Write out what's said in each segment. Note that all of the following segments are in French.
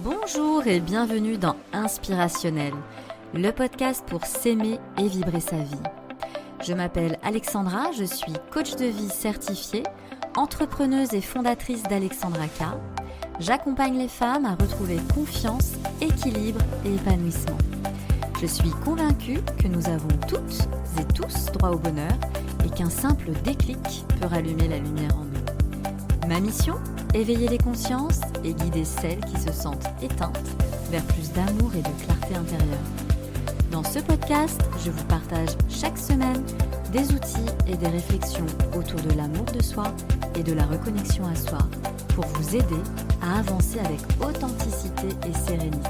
Bonjour et bienvenue dans Inspirationnel, le podcast pour s'aimer et vibrer sa vie. Je m'appelle Alexandra, je suis coach de vie certifiée, entrepreneuse et fondatrice d'Alexandra K. J'accompagne les femmes à retrouver confiance, équilibre et épanouissement. Je suis convaincue que nous avons toutes et tous droit au bonheur et qu'un simple déclic peut rallumer la lumière en nous. Ma mission ? Éveiller les consciences et guider celles qui se sentent éteintes vers plus d'amour et de clarté intérieure. Dans ce podcast, je vous partage chaque semaine des outils et des réflexions autour de l'amour de soi et de la reconnexion à soi pour vous aider à avancer avec authenticité et sérénité.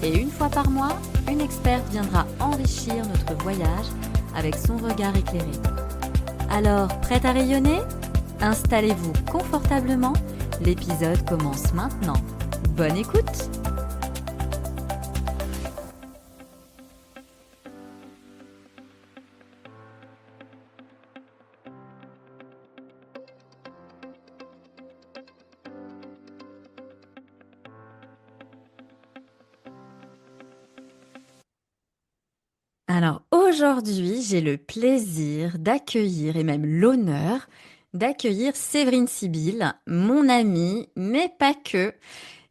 Et une fois par mois, une experte viendra enrichir notre voyage avec son regard éclairé. Alors, prête à rayonner ? Installez-vous confortablement, l'épisode commence maintenant. Bonne écoute! Alors aujourd'hui, j'ai le plaisir d'accueillir et même l'honneur d'accueillir Séverine Sibylle, mon amie, mais pas que,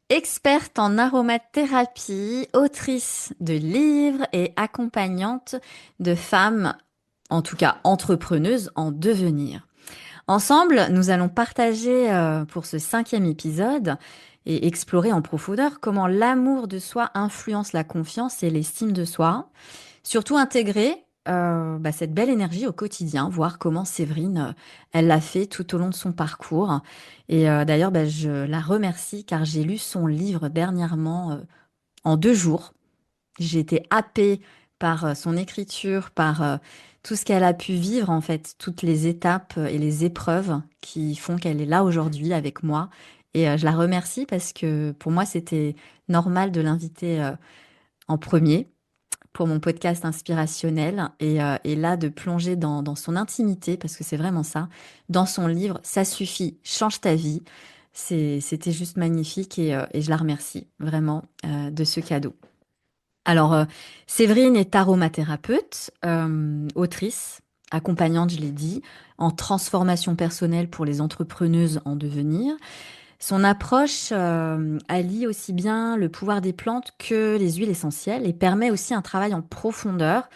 experte en aromathérapie, autrice de livres et accompagnante de femmes, en tout cas entrepreneuses en devenir. Ensemble, nous allons partager pour ce 5e épisode et explorer en profondeur comment l'amour de soi influence la confiance et l'estime de soi. Surtout intégrer cette belle énergie au quotidien, voir comment Séverine, elle l'a fait tout au long de son parcours. Et d'ailleurs, je la remercie car j'ai lu son livre dernièrement en 2 jours. J'ai été happée par son écriture, par tout ce qu'elle a pu vivre, en fait, toutes les étapes et les épreuves qui font qu'elle est là aujourd'hui avec moi. Et je la remercie parce que pour moi, c'était normal de l'inviter en premier pour mon podcast inspirationnel et là de plonger dans son intimité, parce que c'est vraiment ça, dans son livre, Ça suffit, change ta vie. C'était juste magnifique et je la remercie vraiment de ce cadeau. Alors, Séverine est aromathérapeute, autrice, accompagnante, je l'ai dit, en transformation personnelle pour les entrepreneuses en devenir. Son approche allie aussi bien le pouvoir des plantes que les huiles essentielles et permet aussi un travail en profondeur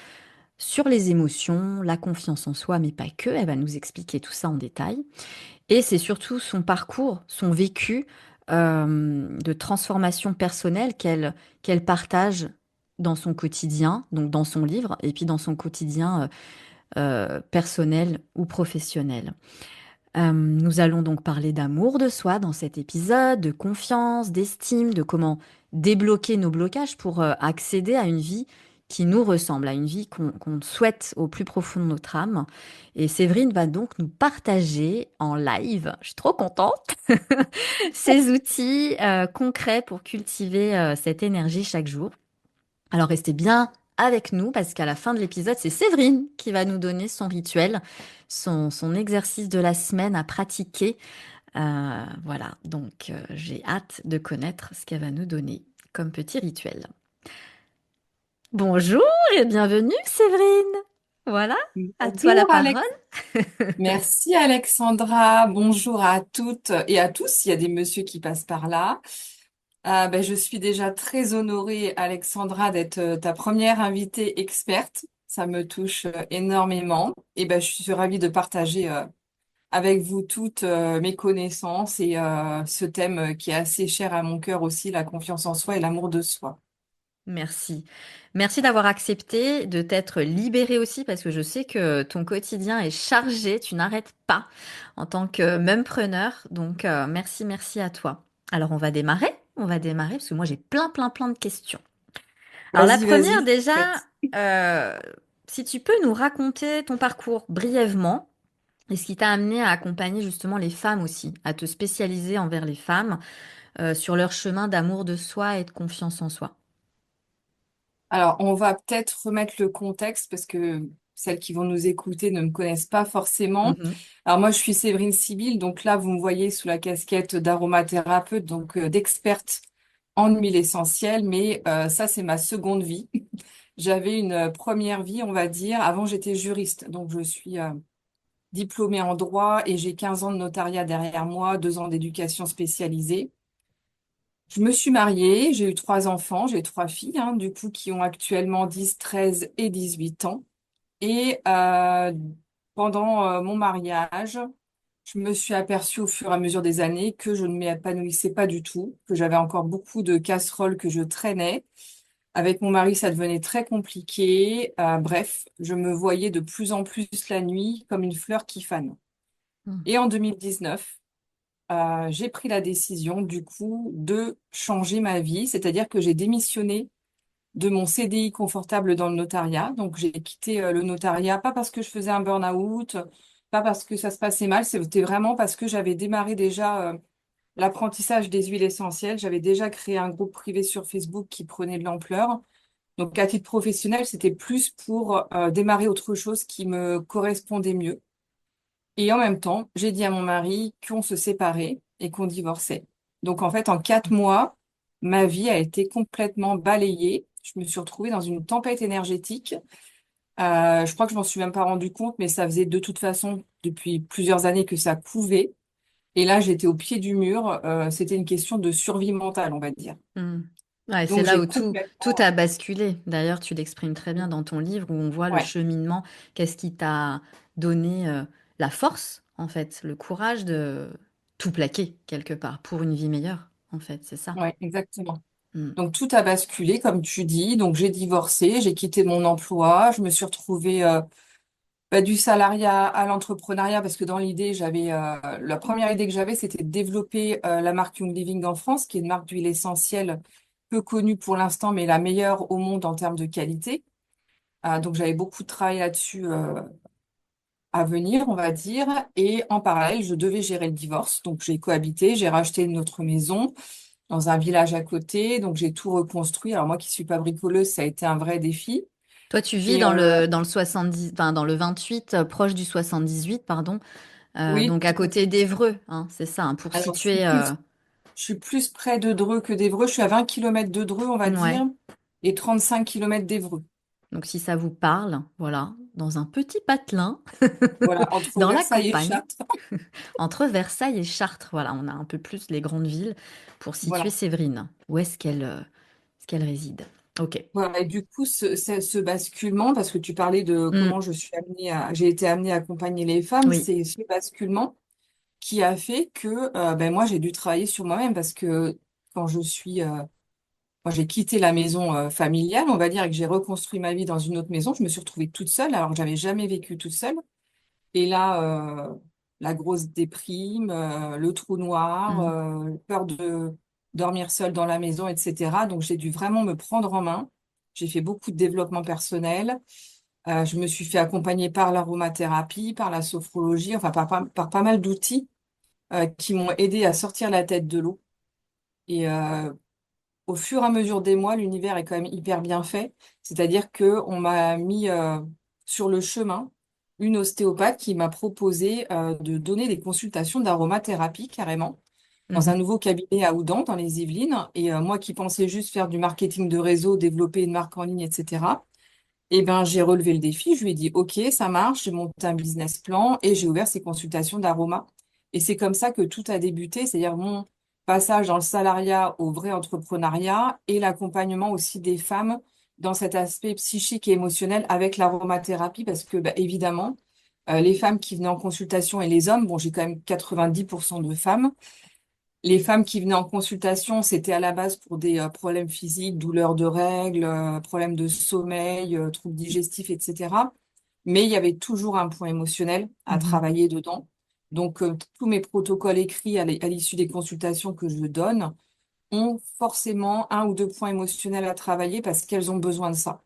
sur les émotions, la confiance en soi, mais pas que. Elle va nous expliquer tout ça en détail. Et c'est surtout son parcours, son vécu de transformation personnelle qu'elle partage dans son quotidien, donc dans son livre, et puis dans son quotidien personnel ou professionnel. Nous allons donc parler d'amour de soi dans cet épisode, de confiance, d'estime, de comment débloquer nos blocages pour accéder à une vie qui nous ressemble, à une vie qu'on souhaite au plus profond de notre âme. Et Séverine va donc nous partager en live, je suis trop contente, ces outils concrets pour cultiver cette énergie chaque jour. Alors restez bien avec nous parce qu'à la fin de l'épisode, c'est Séverine qui va nous donner son rituel, son exercice de la semaine à pratiquer. Voilà, donc j'ai hâte de connaître ce qu'elle va nous donner comme petit rituel. Bonjour et bienvenue Séverine. Voilà, à toi la Bonjour parole. Merci Alexandra, bonjour à toutes et à tous, il y a des messieurs qui passent par là. Je suis déjà très honorée Alexandra d'être ta première invitée experte, ça me touche énormément et je suis ravie de partager avec vous toutes mes connaissances et ce thème qui est assez cher à mon cœur aussi, la confiance en soi et l'amour de soi. Merci. Merci d'avoir accepté, de t'être libérée aussi, parce que je sais que ton quotidien est chargé, tu n'arrêtes pas en tant que mumpreneur. Donc, merci, merci à toi. Alors, on va démarrer, parce que moi, j'ai plein de questions. Alors, la Vas-y, première, vas-y. déjà, Faites. euh, si tu peux nous raconter ton parcours brièvement, et ce qui t'a amené à accompagner justement les femmes aussi, à te spécialiser envers les femmes, sur leur chemin d'amour de soi et de confiance en soi. Alors, on va peut-être remettre le contexte parce que celles qui vont nous écouter ne me connaissent pas forcément. Mhm. Alors, moi, je suis Séverine Sibylle. Donc là, vous me voyez sous la casquette d'aromathérapeute, donc d'experte en huile essentielle, mais ça, c'est ma seconde vie. J'avais une première vie, on va dire. Avant, j'étais juriste, donc je suis diplômée en droit et j'ai 15 ans de notariat derrière moi, 2 ans d'éducation spécialisée. Je me suis mariée, j'ai eu 3 enfants, j'ai 3 filles, hein, du coup, qui ont actuellement 10, 13 et 18 ans. Et pendant mon mariage, je me suis aperçue au fur et à mesure des années que je ne m'épanouissais pas du tout, que j'avais encore beaucoup de casseroles que je traînais. Avec mon mari, ça devenait très compliqué. Bref, je me voyais de plus en plus la nuit comme une fleur qui fane. Mm. Et en 2019, j'ai pris la décision, du coup, de changer ma vie, c'est-à-dire que j'ai démissionné de mon CDI confortable dans le notariat. Donc, j'ai quitté le notariat, pas parce que je faisais un burn-out, pas parce que ça se passait mal, c'était vraiment parce que j'avais démarré déjà l'apprentissage des huiles essentielles. J'avais déjà créé un groupe privé sur Facebook qui prenait de l'ampleur. Donc, à titre professionnel, c'était plus pour démarrer autre chose qui me correspondait mieux. Et en même temps, j'ai dit à mon mari qu'on se séparait et qu'on divorçait. Donc, en fait, en 4 mois, ma vie a été complètement balayée. Je me suis retrouvée dans une tempête énergétique. Je crois que je m'en suis même pas rendu compte, mais ça faisait de toute façon depuis plusieurs années que ça couvait. Et là, j'étais au pied du mur. C'était une question de survie mentale, on va dire. Mm. Ouais, c'est Donc, là j'ai où tout a complètement... basculé. D'ailleurs, tu l'exprimes très bien dans ton livre où on voit le Ouais, cheminement. Qu'est-ce qui t'a donné la force, en fait, le courage de tout plaquer quelque part pour une vie meilleure, en fait, c'est ça. ouais, exactement. Mm. Donc tout a basculé, comme tu dis. Donc j'ai divorcé, j'ai quitté mon emploi, je me suis retrouvée du salariat à l'entrepreneuriat parce que dans l'idée, j'avais la première idée que j'avais, c'était de développer la marque Young Living en France, qui est une marque d'huile essentielle peu connue pour l'instant, mais la meilleure au monde en termes de qualité. Donc j'avais beaucoup de travail là-dessus à venir, on va dire. Et en parallèle, je devais gérer le divorce. Donc j'ai cohabité, j'ai racheté une autre maison dans un village à côté. Donc, j'ai tout reconstruit. Alors, moi qui suis pas bricoleuse, ça a été un vrai défi. Toi, tu vis Et dans le 70, enfin, dans le 28, proche du 78, pardon, oui, donc à côté d'Évreux, hein, c'est ça, hein, pour alors situer. je suis plus près de Dreux que d'Évreux. Je suis à 20 km de Dreux, on va Ouais. dire, et 35 km d'Évreux. Donc si ça vous parle, voilà, dans un petit patelin, Voilà, entre dans la Versailles et campagne, Chartres. entre Versailles et Chartres, voilà, on a un peu plus les grandes villes pour situer Voilà. Séverine. Où est-ce qu'elle réside? Ok. Voilà. Et du coup, ce basculement, parce que tu parlais de Hmm, comment j'ai été amenée à accompagner les femmes, oui. c'est ce basculement qui a fait que moi, j'ai dû travailler sur moi-même parce que quand quand j'ai quitté la maison familiale, on va dire, et que j'ai reconstruit ma vie dans une autre maison, je me suis retrouvée toute seule, alors que j'avais jamais vécu toute seule. Et là, la grosse déprime, le trou noir, Hmm, peur de dormir seule dans la maison, etc. Donc j'ai dû vraiment me prendre en main. J'ai fait beaucoup de développement personnel. Je me suis fait accompagner par l'aromathérapie, par la sophrologie, enfin par pas mal d'outils qui m'ont aidé à sortir la tête de l'eau. Et au fur et à mesure des mois, l'univers est quand même hyper bien fait. C'est-à-dire que on m'a mis sur le chemin une ostéopathe qui m'a proposé de donner des consultations d'aromathérapie carrément dans un mhm. nouveau cabinet à Oudan, dans les Yvelines. Et moi qui pensais juste faire du marketing de réseau, développer une marque en ligne, etc. Eh ben, j'ai relevé le défi. Je lui ai dit, OK, ça marche. J'ai monté un business plan et j'ai ouvert ces consultations d'aroma. Et c'est comme ça que tout a débuté, c'est-à-dire mon passage dans le salariat au vrai entrepreneuriat et l'accompagnement aussi des femmes dans cet aspect psychique et émotionnel avec l'aromathérapie, parce que évidemment, les femmes qui venaient en consultation et les hommes, bon, j'ai quand même 90% de femmes. Les femmes qui venaient en consultation, c'était à la base pour des problèmes physiques, douleurs de règles, problèmes de sommeil, troubles digestifs, etc. Mais il y avait toujours un point émotionnel à Mhm. travailler dedans. Donc, tous mes protocoles écrits à l'issue des consultations que je donne ont forcément un ou deux points émotionnels à travailler parce qu'elles ont besoin de ça.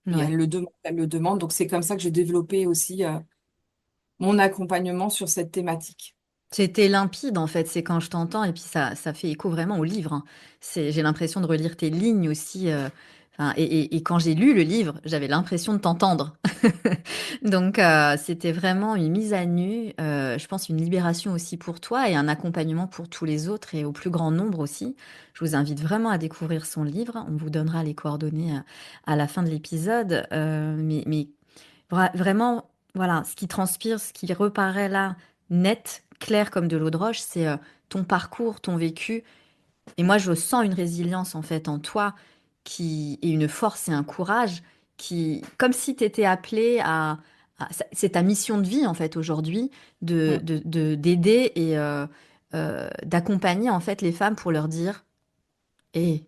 Et Ouais. elles le demandent. Donc, c'est comme ça que j'ai développé aussi mon accompagnement sur cette thématique. C'était limpide en fait, c'est quand je t'entends et puis ça fait écho vraiment au livre, hein. J'ai l'impression de relire tes lignes aussi. Enfin, et quand j'ai lu le livre, j'avais l'impression de t'entendre. Donc, c'était vraiment une mise à nu, je pense une libération aussi pour toi et un accompagnement pour tous les autres et au plus grand nombre aussi. Je vous invite vraiment à découvrir son livre. On vous donnera les coordonnées à la fin de l'épisode. Mais vraiment, voilà, ce qui transpire, ce qui reparaît là, net, clair comme de l'eau de roche, c'est ton parcours, ton vécu. Et moi, je sens une résilience en fait en toi et une force et un courage comme si tu étais appelé c'est ta mission de vie en fait aujourd'hui Mm. d'aider et d'accompagner en fait les femmes pour leur dire, et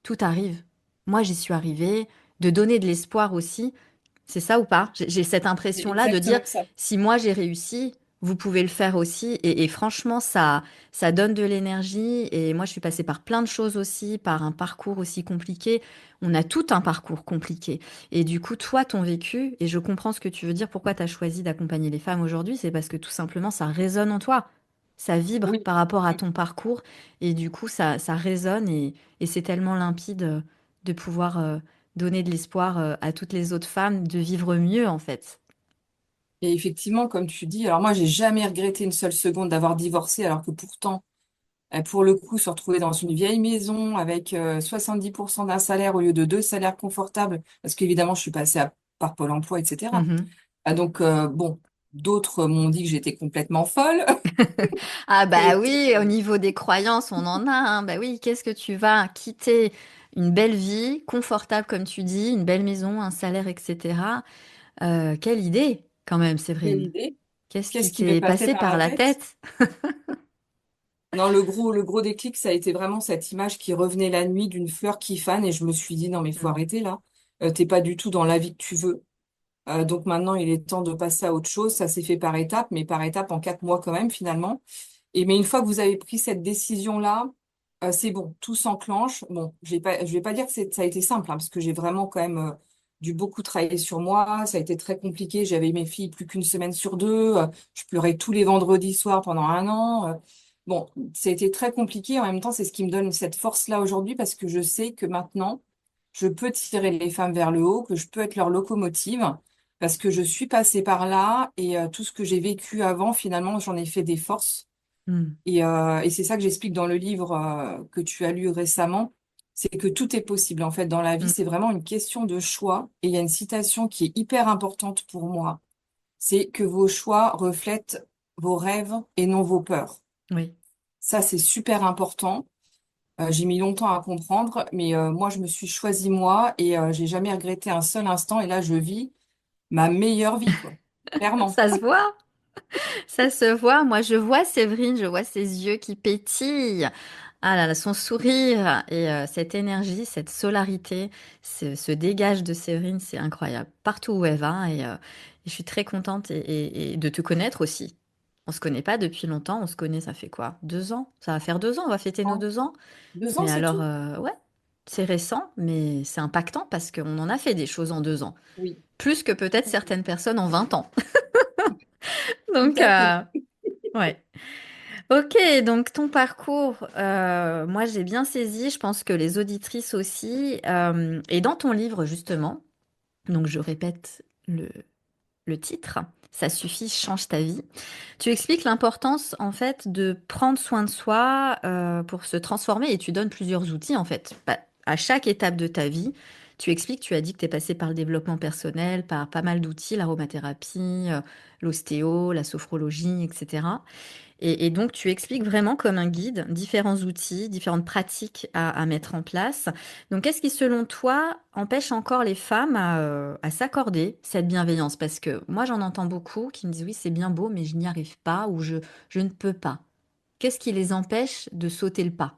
tout arrive. Moi, j'y suis arrivée, de donner de l'espoir aussi. C'est ça ou pas? J'ai cette C'est impression-là de dire, exactement ça. si moi j'ai réussi, vous pouvez le faire aussi. Et franchement, ça donne de l'énergie. Et moi, je suis passée par plein de choses aussi, par un parcours aussi compliqué. On a tout un parcours compliqué. Et du coup, toi, ton vécu, et je comprends ce que tu veux dire, pourquoi tu as choisi d'accompagner les femmes aujourd'hui, c'est parce que tout simplement, ça résonne en toi. Ça vibre Oui. par rapport à Mm. ton parcours. Et du coup, ça résonne et c'est tellement limpide de pouvoir donner de l'espoir à toutes les autres femmes de vivre mieux, en fait. Et effectivement, comme tu dis, alors moi, j'ai jamais regretté une seule seconde d'avoir divorcé, alors que pourtant, pour le coup, se retrouver dans une vieille maison avec 70% d'un salaire au lieu de deux salaires confortables, parce qu'évidemment, je suis passée par Pôle emploi, etc. Mhm. Donc, bon, d'autres m'ont dit que j'étais complètement folle. Ah Et bah puis, oui, au niveau des croyances, on en a, hein. Bah oui, qu'est-ce que tu vas quitter une belle vie, confortable comme tu dis, une belle maison, un salaire, etc. Quelle idée, quand même, quelle Séverine. idée? Qu'est-ce qui Qu'est-ce qui m'est t'est passé passé par par la la tête? tête? Non, le gros déclic, ça a été vraiment cette image qui revenait la nuit d'une fleur qui fane, et je me suis dit, non, mais faut Mm. arrêter là. T'es pas du tout dans la vie que tu veux. Donc maintenant, il est temps de passer à autre chose. Ça s'est fait par étapes, mais par étapes en 4 mois quand même, finalement. Et mais une fois que vous avez pris cette décision-là, c'est bon, tout s'enclenche. Bon, je vais pas dire que ça a été simple, hein, parce que j'ai vraiment quand même dû beaucoup travailler sur moi. Ça a été très compliqué. J'avais mes filles plus qu'une semaine sur deux. Je pleurais tous les vendredis soirs pendant un an. Bon, ça a été très compliqué. En même temps, c'est ce qui me donne cette force-là aujourd'hui, parce que je sais que maintenant, je peux tirer les femmes vers le haut, que je peux être leur locomotive, parce que je suis passée par là et tout ce que j'ai vécu avant, finalement, j'en ai fait des forces. Mm. Et c'est ça que j'explique dans le livre que tu as lu récemment, c'est que tout est possible. En fait, dans la vie, Mm. c'est vraiment une question de choix. Et il y a une citation qui est hyper importante pour moi, c'est que vos choix reflètent vos rêves et non vos peurs. Oui. Ça, c'est super important. J'ai mis longtemps à comprendre, mais moi, je me suis choisie moi et j'ai jamais regretté un seul instant. Et là, je vis ma meilleure vie, quoi. Clairement. Ça se voit, ça se voit. Moi, je vois Séverine, je vois ses yeux qui pétillent. Ah là là, son sourire et cette énergie, cette solarité se dégage de Séverine, c'est incroyable. Partout où elle va et je suis très contente et de te connaître aussi. On se connaît pas depuis longtemps, on se connaît, ça fait quoi? 2 ans? Ça va faire 2 ans, on va fêter nos En 2 ans. 2 ans, Mais c'est alors, tout? ouais, c'est récent, mais c'est impactant parce qu'on en a fait des choses en 2 ans. Oui, Plus que peut-être certaines personnes en 20 ans. tout Donc, à fait. ouais. Ok, donc ton parcours, moi j'ai bien saisi, je pense que les auditrices aussi, et dans ton livre justement, donc je répète le titre, Ça suffit, change ta vie. Tu expliques l'importance en fait de prendre soin de soi pour se transformer et tu donnes plusieurs outils en fait. À chaque étape de ta vie, tu expliques, tu as dit que tu es passé par le développement personnel, par pas mal d'outils, l'aromathérapie, l'ostéo, la sophrologie, etc. Et donc, tu expliques vraiment comme un guide différents outils, différentes pratiques à mettre en place. Donc, qu'est-ce qui, selon toi, empêche encore les femmes à s'accorder cette bienveillance? Parce que moi, j'en entends beaucoup qui me disent, oui, c'est bien beau, mais je n'y arrive pas ou je ne peux pas. Qu'est-ce qui les empêche de sauter le pas?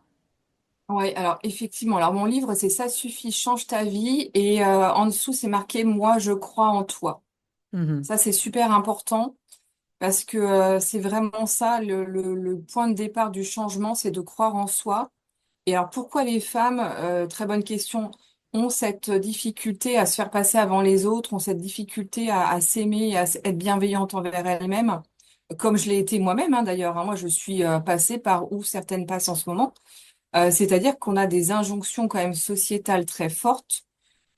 Oui, alors effectivement, alors mon livre, c'est Ça suffit, change ta vie. Et en dessous, c'est marqué Moi, je crois en toi. Mhm. Ça, c'est super important parce que c'est vraiment ça, le point de départ du changement, c'est de croire en soi. Et alors, pourquoi les femmes, très bonne question, ont cette difficulté à se faire passer avant les autres, ont cette difficulté à s'aimer et être bienveillantes envers elles-mêmes, comme je l'ai été moi-même, hein, d'ailleurs. Hein. Moi, je suis passée par où certaines passent en ce moment. C'est-à-dire qu'on a des injonctions quand même sociétales très fortes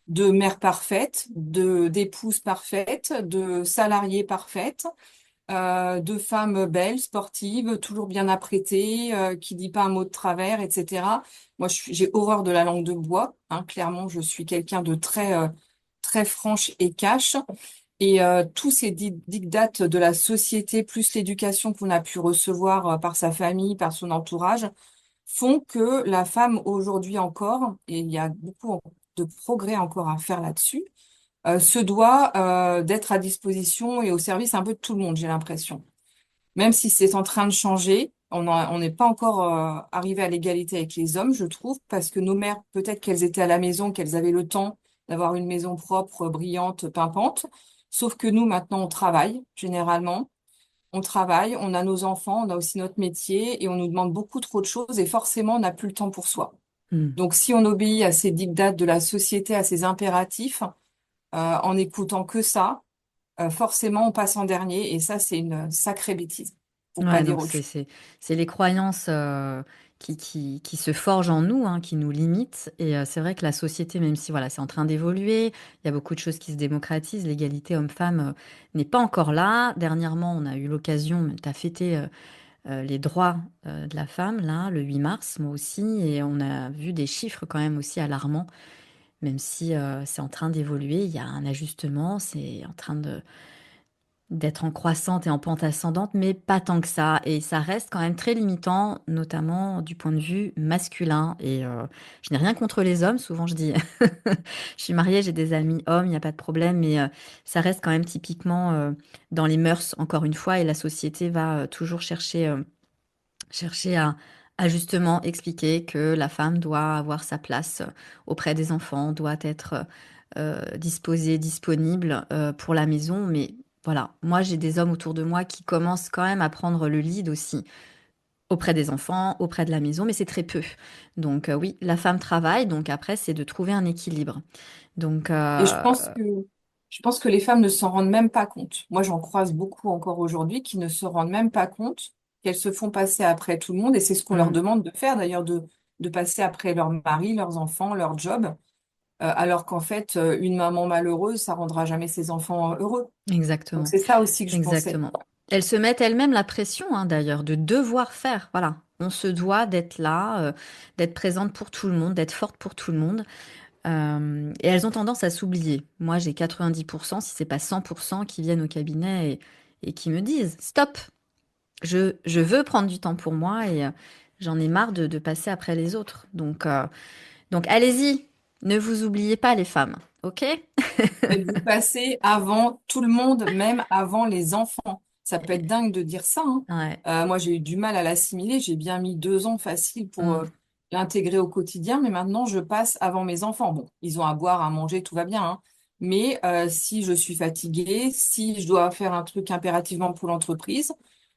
de mère parfaite, de d'épouse parfaite, de salariée parfaite, de femme belle, sportive, toujours bien apprêtée, qui dit pas un mot de travers, etc. Moi, j'ai horreur de la langue de bois. Hein, clairement, je suis quelqu'un de très franche et cash. Et tous ces dictates de la société, plus l'éducation qu'on a pu recevoir par sa famille, par son entourage, font que la femme aujourd'hui encore, et il y a beaucoup de progrès encore à faire là-dessus, se doit d'être à disposition et au service un peu de tout le monde, j'ai l'impression. Même si c'est en train de changer, on n'est pas encore arrivé à l'égalité avec les hommes, je trouve, parce que nos mères, peut-être qu'elles étaient à la maison, qu'elles avaient le temps d'avoir une maison propre, brillante, pimpante. Sauf que nous, maintenant, on travaille, généralement. On travaille, on a nos enfants, on a aussi notre métier et on nous demande beaucoup trop de choses et forcément, on n'a plus le temps pour soi. Hmm. Donc, si on obéit à ces dictats de la société, à ces impératifs, en écoutant que ça, forcément, on passe en dernier et ça, c'est une sacrée bêtise, pour pas Ouais, dire donc autre chose. c'est les croyances qui se forgent en nous, hein, qui nous limitent. Et c'est vrai que la société, même si voilà, c'est en train d'évoluer, il y a beaucoup de choses qui se démocratisent, l'égalité homme-femme n'est pas encore là. Dernièrement, on a eu l'occasion, tu as fêté les droits de la femme, là, le 8 mars, moi aussi, et on a vu des chiffres quand même aussi alarmants, même si c'est en train d'évoluer, il y a un ajustement, c'est en train d'être en croissante et en pente ascendante, mais pas tant que ça. Et ça reste quand même très limitant, notamment du point de vue masculin. Et je n'ai rien contre les hommes. Souvent, je dis, je suis mariée, j'ai des amis hommes, il n'y a pas de problème, mais ça reste quand même typiquement dans les mœurs, encore une fois, et la société va toujours chercher à justement expliquer que la femme doit avoir sa place auprès des enfants, doit être disposée, disponible pour la maison. Mais voilà, moi j'ai des hommes autour de moi qui commencent quand même à prendre le lead aussi auprès des enfants, auprès de la maison, mais c'est très peu. Donc oui, la femme travaille, donc après c'est de trouver un équilibre. Donc Et je pense que les femmes ne s'en rendent même pas compte. Moi, j'en croise beaucoup encore aujourd'hui qui ne se rendent même pas compte qu'elles se font passer après tout le monde. Et c'est ce qu'on leur mm, demande de faire, d'ailleurs, de passer après leur mari, leurs enfants, leur job. Alors qu'en fait, une maman malheureuse, ça rendra jamais ses enfants heureux. Donc, exactement. c'est ça aussi que je pensais. Exactement. Elles se mettent elles-mêmes la pression, hein, d'ailleurs, de devoir faire. Voilà. On se doit d'être là, d'être présente pour tout le monde, d'être forte pour tout le monde. Et elles ont tendance à s'oublier. Moi, j'ai 90%, si c'est pas 100%, qui viennent au cabinet et qui me disent, stop, je veux prendre du temps pour moi et j'en ai marre de passer après les autres. Donc allez-y, ne vous oubliez pas les femmes, ok? Faites-vous passer avant tout le monde, même avant les enfants. Ça peut être dingue de dire ça, hein. Ouais. Moi, j'ai eu du mal à l'assimiler. J'ai bien mis 2 ans facile pour Mm. l'intégrer au quotidien, mais maintenant, je passe avant mes enfants. Bon, ils ont à boire, à manger, tout va bien, hein. Mais si je suis fatiguée, si je dois faire un truc impérativement pour l'entreprise,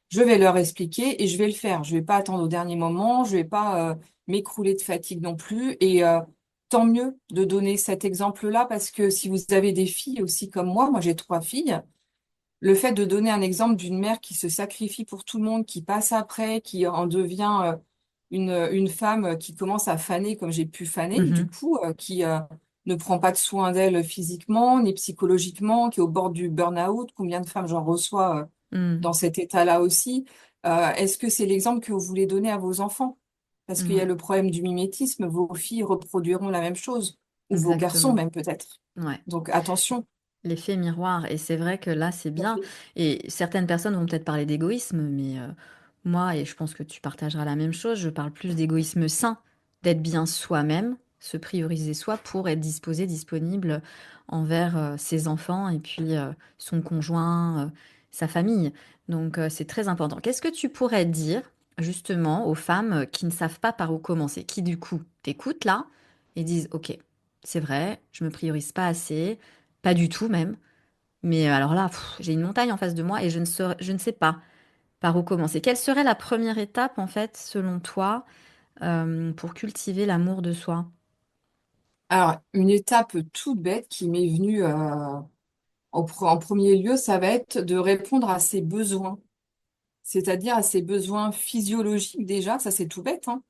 je vais leur expliquer et je vais le faire. Je vais pas attendre au dernier moment, je vais pas m'écrouler de fatigue non plus. Et tant mieux de donner cet exemple-là parce que si vous avez des filles aussi comme moi j'ai 3 filles, le fait de donner un exemple d'une mère qui se sacrifie pour tout le monde, qui passe après, qui en devient une femme qui commence à faner comme j'ai pu faner, du Mhm. coup, qui ne prend pas de soin d'elle physiquement ni psychologiquement, qui est au bord du burn-out, combien de femmes j'en reçois Mm. dans cet état-là aussi. Est-ce que c'est l'exemple que vous voulez donner à vos enfants? Parce qu'il y a Ouais, le problème du mimétisme, vos filles reproduiront la même chose, ou vos garçons exactement. même peut-être. Ouais. Donc attention. L'effet miroir. Et c'est vrai que là, c'est bien. Et certaines personnes vont peut-être parler d'égoïsme, mais moi, et je pense que tu partageras la même chose, je parle plus d'égoïsme sain, d'être bien soi-même, se prioriser soi pour être disposé, disponible envers ses enfants et puis son conjoint, sa famille. Donc, c'est très important. Qu'est-ce que tu pourrais dire justement aux femmes qui ne savent pas par où commencer, qui du coup t'écoutent là et disent, OK, c'est vrai, je me priorise pas assez. Pas du tout même. Mais alors là, j'ai une montagne en face de moi et je ne sais pas par où commencer. Quelle serait la première étape, en fait, selon toi, pour cultiver l'amour de soi? Alors, une étape toute bête qui m'est venue en premier lieu, ça va être de répondre à ses besoins, c'est-à-dire à ses besoins physiologiques déjà, ça c'est tout bête, hein.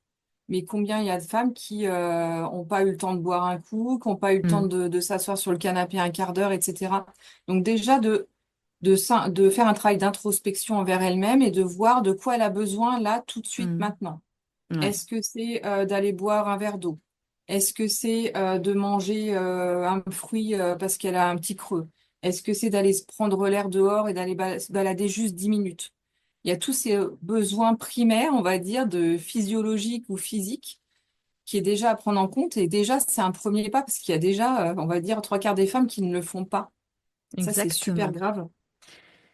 mais combien il y a de femmes qui ont pas eu le temps de boire un coup, qui n'ont pas eu le temps Mm, de s'asseoir sur le canapé un quart d'heure, etc. Donc déjà de faire un travail d'introspection envers elle-même et de voir de quoi elle a besoin là, tout de suite, mm, maintenant. ouais, Est-ce que c'est d'aller boire un verre d'eau? Est-ce que c'est de manger un fruit parce qu'elle a un petit creux? Est-ce que c'est d'aller se prendre l'air dehors et d'aller se balader juste 10 minutes? Il y a tous ces besoins primaires, on va dire, de physiologique ou physique, qui est déjà à prendre en compte. Et déjà, c'est un premier pas parce qu'il y a déjà, on va dire, trois quarts des femmes qui ne le font pas. Ça, c'est super exactement. grave.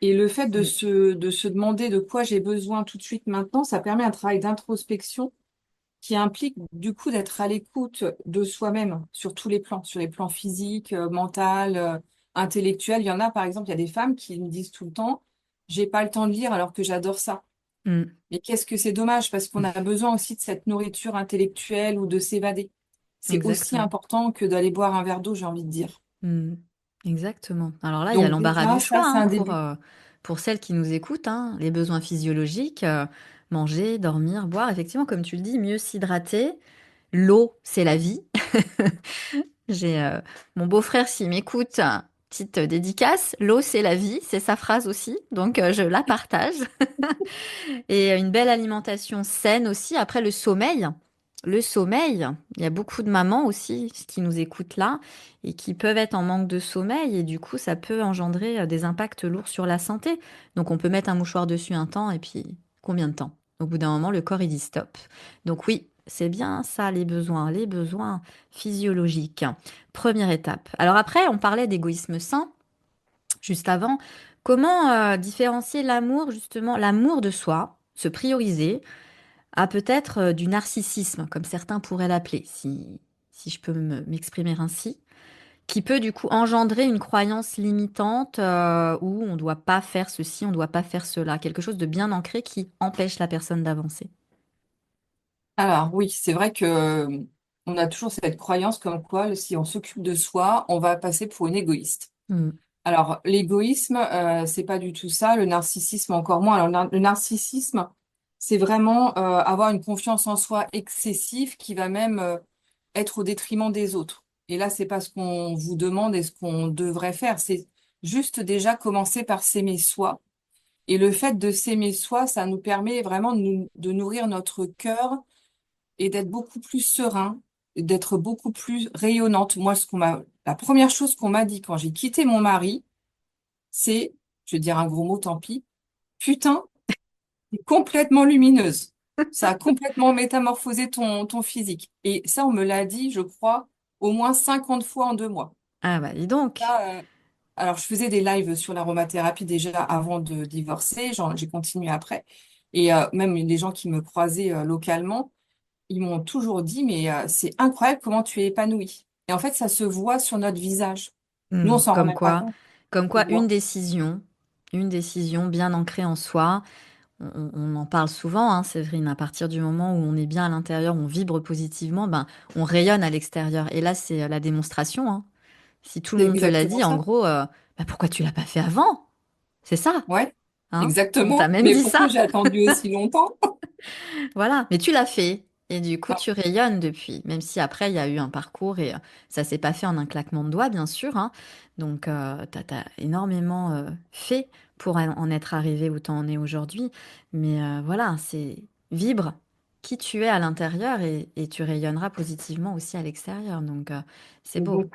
Et le fait C'est de se demander de quoi j'ai besoin tout de suite maintenant, ça permet un travail d'introspection qui implique du coup d'être à l'écoute de soi-même sur tous les plans, sur les plans physiques, mental, intellectuel. Il y en a, par exemple, il y a des femmes qui me disent tout le temps, j'ai pas le temps de lire alors que j'adore ça. mm, Mais qu'est-ce que c'est dommage parce qu'on a besoin aussi de cette nourriture intellectuelle ou de s'évader. C'est aussi exactement. important que d'aller boire un verre d'eau, j'ai envie de dire. Mm, exactement. Alors là, il y a Donc l'embarras déjà, du ça, choix c'est hein, un début. pour celles qui nous écoutent, hein, les besoins physiologiques, manger, dormir, boire. Effectivement, comme tu le dis, mieux s'hydrater. L'eau, c'est la vie. J'ai mon beau-frère, s'il m'écoute, petite dédicace. L'eau, c'est la vie, c'est sa phrase aussi. Donc, je la partage. Et une belle alimentation saine aussi. Après, le sommeil. Le sommeil, il y a beaucoup de mamans aussi qui nous écoutent là et qui peuvent être en manque de sommeil et du coup, ça peut engendrer des impacts lourds sur la santé. Donc, on peut mettre un mouchoir dessus un temps et puis combien de temps? Au bout d'un moment, le corps, il dit stop. Donc oui, c'est bien ça, les besoins physiologiques. Première étape. Alors après, on parlait d'égoïsme sain juste avant. Comment différencier l'amour, justement, l'amour de soi, se prioriser, à peut-être du narcissisme, comme certains pourraient l'appeler, si je peux m'exprimer ainsi, qui peut du coup engendrer une croyance limitante où on ne doit pas faire ceci, on ne doit pas faire cela, quelque chose de bien ancré qui empêche la personne d'avancer. Alors oui, c'est vrai que on a toujours cette croyance comme quoi si on s'occupe de soi, on va passer pour une égoïste. Mm, Alors l'égoïsme, c'est pas du tout ça, le narcissisme encore moins. Alors le narcissisme, c'est vraiment avoir une confiance en soi excessive qui va même être au détriment des autres. Et là, c'est pas ce qu'on vous demande et ce qu'on devrait faire, c'est juste déjà commencer par s'aimer soi. Et le fait de s'aimer soi, ça nous permet vraiment de nourrir notre cœur et d'être beaucoup plus serein, d'être beaucoup plus rayonnante. Moi, la première chose qu'on m'a dit quand j'ai quitté mon mari, c'est, je vais dire un gros mot, tant pis, putain, t'es complètement lumineuse. Ça a complètement métamorphosé ton physique. Et ça, on me l'a dit, je crois, au moins 50 fois en 2 mois. ah bah dis donc. Ça, alors, je faisais des lives sur l'aromathérapie déjà avant de divorcer, j'ai continué après. Et même les gens qui me croisaient localement, ils m'ont toujours dit, mais c'est incroyable comment tu es épanouie. Et en fait, ça se voit sur notre visage. Nous, on s'en rend même pas compte. Comme Ça quoi se voit. une décision bien ancrée en soi. On en parle souvent, hein, Séverine, à partir du moment où on est bien à l'intérieur, on vibre positivement, ben, on rayonne à l'extérieur. Et là, c'est la démonstration, hein. Si tout le C'est monde te l'a exactement dit, en ça. gros, bah, pourquoi tu l'as pas fait avant? C'est ça, Ouais, hein? On t'a exactement. même Mais dit pourquoi ça. j'ai attendu aussi longtemps? Voilà, mais tu l'as fait. Et du coup, Ah, tu rayonnes depuis, même si après, il y a eu un parcours et ça s'est pas fait en un claquement de doigts, bien sûr, hein. Donc, t'as énormément fait pour en être arrivé où t'en es aujourd'hui. Mais voilà, c'est vibre qui tu es à l'intérieur et tu rayonneras positivement aussi à l'extérieur. Donc, c'est et beau. donc,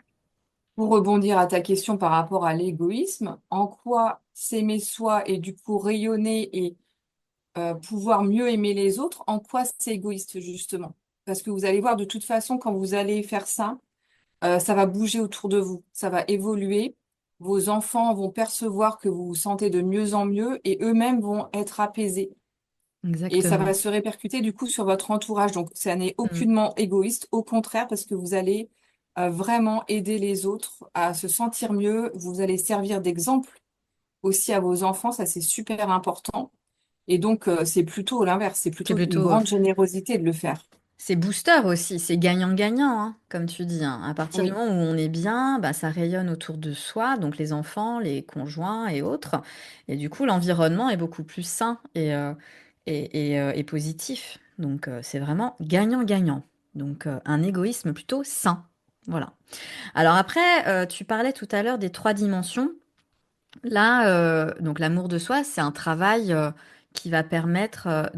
pour rebondir à ta question par rapport à l'égoïsme, en quoi s'aimer soi et du coup rayonner et pouvoir mieux aimer les autres, en quoi c'est égoïste justement? Parce que vous allez voir, de toute façon, quand vous allez faire ça, ça va bouger autour de vous, ça va évoluer. Vos enfants vont percevoir que vous vous sentez de mieux en mieux et eux-mêmes vont être apaisés. Et ça va Exactement. se répercuter du coup sur votre entourage. Donc, ça n'est Mm. aucunement égoïste, au contraire, parce que vous allez vraiment aider les autres à se sentir mieux. Vous allez servir d'exemple aussi à vos enfants, ça c'est super important. Et donc, c'est plutôt l'inverse, c'est C'est plutôt une plutôt grande générosité de le faire. C'est booster aussi, c'est gagnant-gagnant, hein, comme tu dis, hein. À partir du Oui, moment où on est bien, bah, ça rayonne autour de soi, donc les enfants, les conjoints et autres. Et du coup, l'environnement est beaucoup plus sain et positif. Donc, c'est vraiment gagnant-gagnant. Donc, un égoïsme plutôt sain. Voilà. Alors après, tu parlais tout à l'heure des trois dimensions. Là, donc l'amour de soi, c'est un travail qui va permettre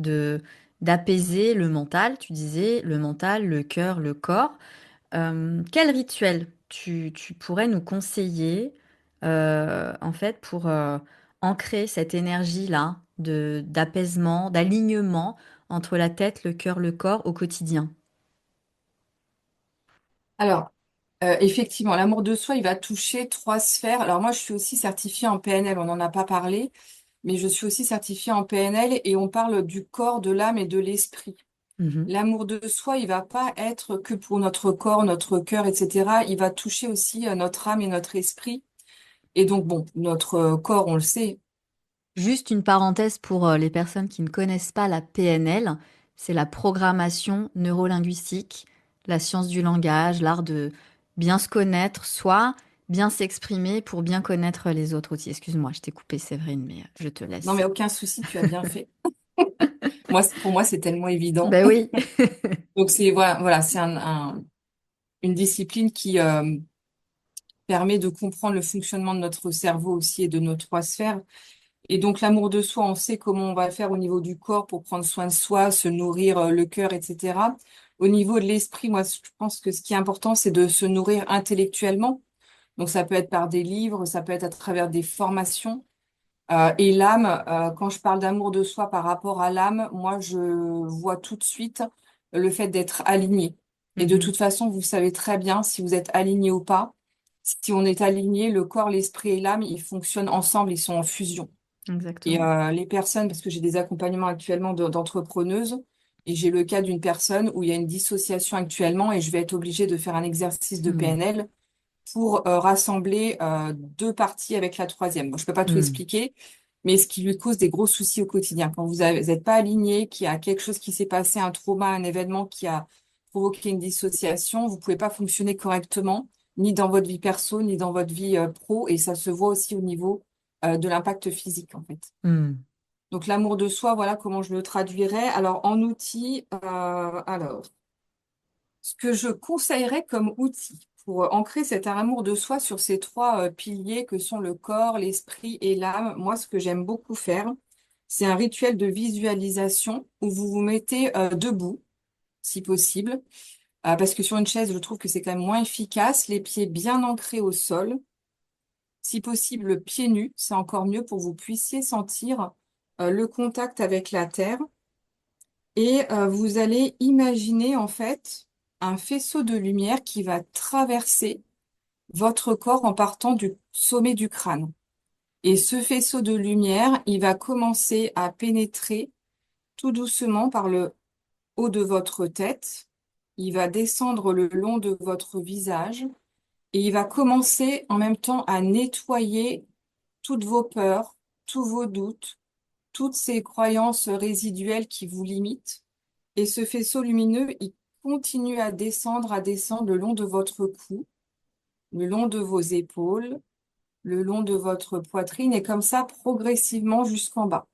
d'apaiser le mental. Tu disais le mental, le cœur, le corps. Quel rituel tu pourrais nous conseiller en fait pour ancrer cette énergie-là de d'apaisement, d'alignement entre la tête, le cœur, le corps au quotidien? Alors, effectivement, l'amour de soi, il va toucher trois sphères. Alors moi, je suis aussi certifiée en PNL, on n'en a pas parlé, mais je suis aussi certifiée en PNL et on parle du corps, de l'âme et de l'esprit. Mhm. L'amour de soi, il va pas être que pour notre corps, notre cœur, etc. Il va toucher aussi notre âme et notre esprit. Et donc, bon, notre corps, on le sait. Juste une parenthèse pour les personnes qui ne connaissent pas la PNL, c'est la programmation neurolinguistique, la science du langage, l'art de bien se connaître soi, bien s'exprimer pour bien connaître les autres aussi. Excuse-moi, je t'ai coupé Séverine, mais je te Non, laisse. mais aucun souci, tu as bien fait. Moi, pour moi, c'est tellement évident. Ben oui. Donc, voilà, c'est une discipline qui permet de comprendre le fonctionnement de notre cerveau aussi et de nos trois sphères. Et donc, l'amour de soi, on sait comment on va faire au niveau du corps pour prendre soin de soi, se nourrir le cœur, etc. Au niveau de l'esprit, moi, je pense que ce qui est important, c'est de se nourrir intellectuellement. Donc, ça peut être par des livres, ça peut être à travers des formations. Et l'âme, quand je parle d'amour de soi par rapport à l'âme, moi, je vois tout de suite le fait d'être aligné. Et de Mhm. toute façon, vous savez très bien si vous êtes aligné ou pas. Si on est aligné, le corps, l'esprit et l'âme, ils fonctionnent ensemble, ils sont en fusion. Et Exactement. les personnes, parce que j'ai des accompagnements actuellement d'entrepreneuses, et j'ai le cas d'une personne où il y a une dissociation actuellement, et je vais être obligée de faire un exercice de Hmm. PNL pour rassembler deux parties avec la troisième. Bon, je peux pas tout Hmm. expliquer, mais ce qui lui cause des gros soucis au quotidien. Quand vous n'êtes pas aligné, qu'il y a quelque chose qui s'est passé, un trauma, un événement qui a provoqué une dissociation, vous pouvez pas fonctionner correctement, ni dans votre vie perso, ni dans votre vie pro, et ça se voit aussi au niveau de l'impact physique, en fait. Hmm. Donc l'amour de soi, voilà comment je le traduirais. Alors en outil, ce que je conseillerais comme outil pour ancrer cet amour de soi sur ces trois piliers que sont le corps, l'esprit et l'âme, moi, ce que j'aime beaucoup faire, c'est un rituel de visualisation où vous vous mettez debout, si possible, parce que sur une chaise, je trouve que c'est quand même moins efficace, les pieds bien ancrés au sol, si possible pieds nus, c'est encore mieux pour que vous puissiez sentir le contact avec la terre. Et vous allez imaginer en fait un faisceau de lumière qui va traverser votre corps en partant du sommet du crâne. Et ce faisceau de lumière, il va commencer à pénétrer tout doucement par le haut de votre tête. Il va descendre le long de votre visage et il va commencer en même temps à nettoyer toutes vos peurs, tous vos doutes, toutes ces croyances résiduelles qui vous limitent. Et ce faisceau lumineux, il continue à descendre le long de votre cou, le long de vos épaules, le long de votre poitrine et comme ça progressivement jusqu'en bas.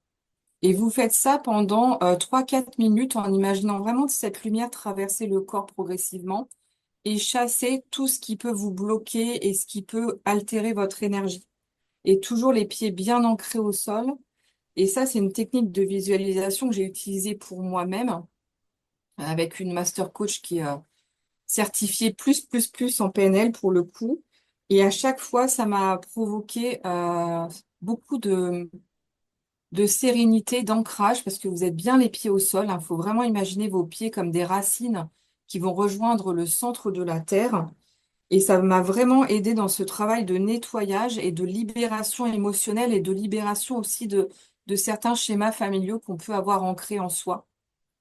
Et vous faites ça pendant 3-4 minutes en imaginant vraiment cette lumière traverser le corps progressivement et chasser tout ce qui peut vous bloquer et ce qui peut altérer votre énergie. Et toujours les pieds bien ancrés au sol. Et ça, c'est une technique de visualisation que j'ai utilisée pour moi-même avec une master coach qui est certifiée plus en PNL pour le coup. Et à chaque fois, ça m'a provoqué beaucoup de sérénité, d'ancrage, parce que vous êtes bien les pieds au sol. Il faut vraiment imaginer vos pieds comme des racines qui vont rejoindre le centre de la terre. Et ça m'a vraiment aidé dans ce travail de nettoyage et de libération émotionnelle et de libération aussi de certains schémas familiaux qu'on peut avoir ancrés en soi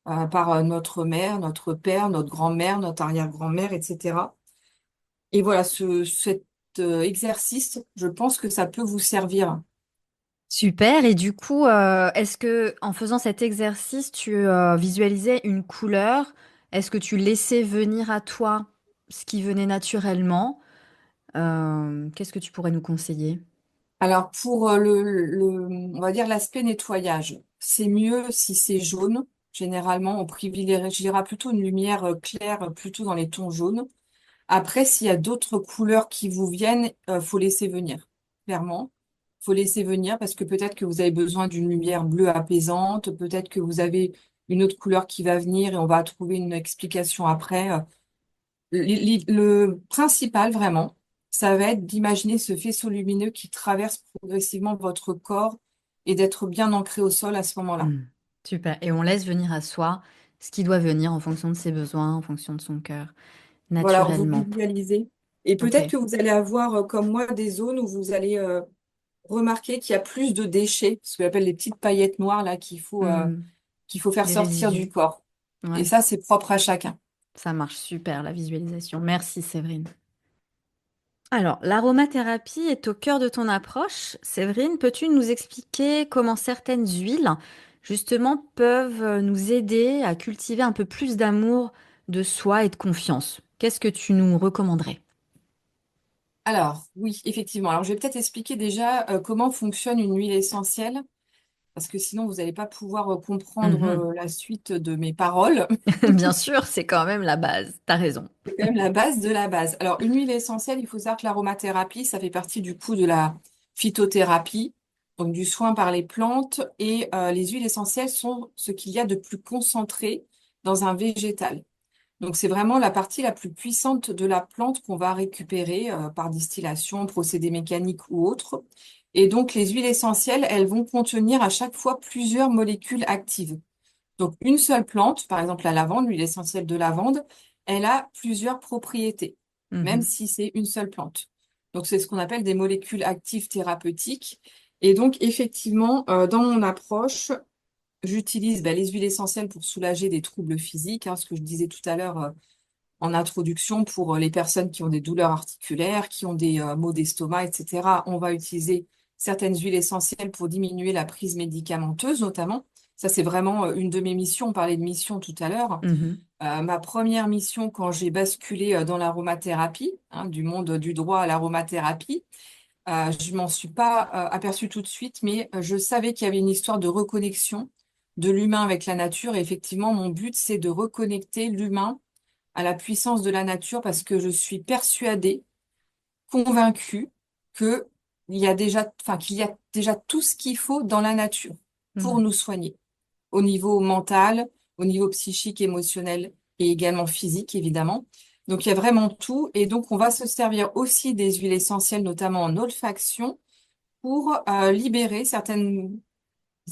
par notre mère, notre père, notre grand-mère, notre arrière-grand-mère, etc. Et voilà, cet exercice, je pense que ça peut vous servir. Super. Et du coup, est-ce que en faisant cet exercice, tu visualisais une couleur? Est-ce que tu laissais venir à toi ce qui venait naturellement? Qu'est-ce que tu pourrais nous conseiller? Alors pour on va dire l'aspect nettoyage, c'est mieux si c'est jaune. Généralement, on privilégiera plutôt une lumière claire, plutôt dans les tons jaunes. Après, s'il y a d'autres couleurs qui vous viennent, faut laisser venir. Clairement, faut laisser venir parce que peut-être que vous avez besoin d'une lumière bleue apaisante, peut-être que vous avez une autre couleur qui va venir et on va trouver une explication après. Le principal, vraiment, ça va être d'imaginer ce faisceau lumineux qui traverse progressivement votre corps et d'être bien ancré au sol à ce moment-là. Hmm. Super. Et on laisse venir à soi ce qui doit venir en fonction de ses besoins, en fonction de son cœur, Voilà, vous naturellement. visualisez. Et peut-être Ok. que vous allez avoir, comme moi, des zones où vous allez remarquer qu'il y a plus de déchets, ce qu'on appelle les petites paillettes noires là Hmm. qu'il faut faire Des sortir du résidus. corps. Et Ouais, ça, c'est propre à chacun. ça marche super, la visualisation. Merci, Séverine. Alors, l'aromathérapie est au cœur de ton approche. Séverine, peux-tu nous expliquer comment certaines huiles, justement, peuvent nous aider à cultiver un peu plus d'amour de soi et de confiance? Qu'est-ce que tu nous recommanderais? Alors, oui, effectivement. Alors, je vais peut-être expliquer déjà comment fonctionne une huile essentielle, parce que sinon, vous n'allez pas pouvoir comprendre Mhm. la suite de mes paroles. Bien sûr, c'est quand même la base. T'as raison. C'est quand même la base de la base. Alors, une huile essentielle, il faut savoir que l'aromathérapie, ça fait partie du coup de la phytothérapie, donc du soin par les plantes. Et les huiles essentielles sont ce qu'il y a de plus concentré dans un végétal. Donc, c'est vraiment la partie la plus puissante de la plante qu'on va récupérer par distillation, procédé mécanique ou autre. Et donc, les huiles essentielles, elles vont contenir à chaque fois plusieurs molécules actives. Donc, une seule plante, par exemple la lavande, l'huile essentielle de lavande, elle a plusieurs propriétés, même Mhm. si c'est une seule plante. Donc, c'est ce qu'on appelle des molécules actives thérapeutiques. Et donc, effectivement, dans mon approche, j'utilise les huiles essentielles pour soulager des troubles physiques, ce que je disais tout à l'heure en introduction pour les personnes qui ont des douleurs articulaires, qui ont des maux d'estomac, etc. On va utiliser certaines huiles essentielles pour diminuer la prise médicamenteuse, notamment. Ça, c'est vraiment une de mes missions. On parlait de mission tout à l'heure. Mhm. Ma première mission, quand j'ai basculé dans l'aromathérapie, du monde du droit à l'aromathérapie, je m'en suis pas aperçue tout de suite, mais je savais qu'il y avait une histoire de reconnexion de l'humain avec la nature. Et effectivement, mon but, c'est de reconnecter l'humain à la puissance de la nature parce que je suis persuadée, convaincue que qu'il y a déjà tout ce qu'il faut dans la nature pour Ouais. nous soigner, au niveau mental, au niveau psychique, émotionnel et également physique, évidemment. Donc, il y a vraiment tout. Et donc, on va se servir aussi des huiles essentielles, notamment en olfaction, pour libérer certaines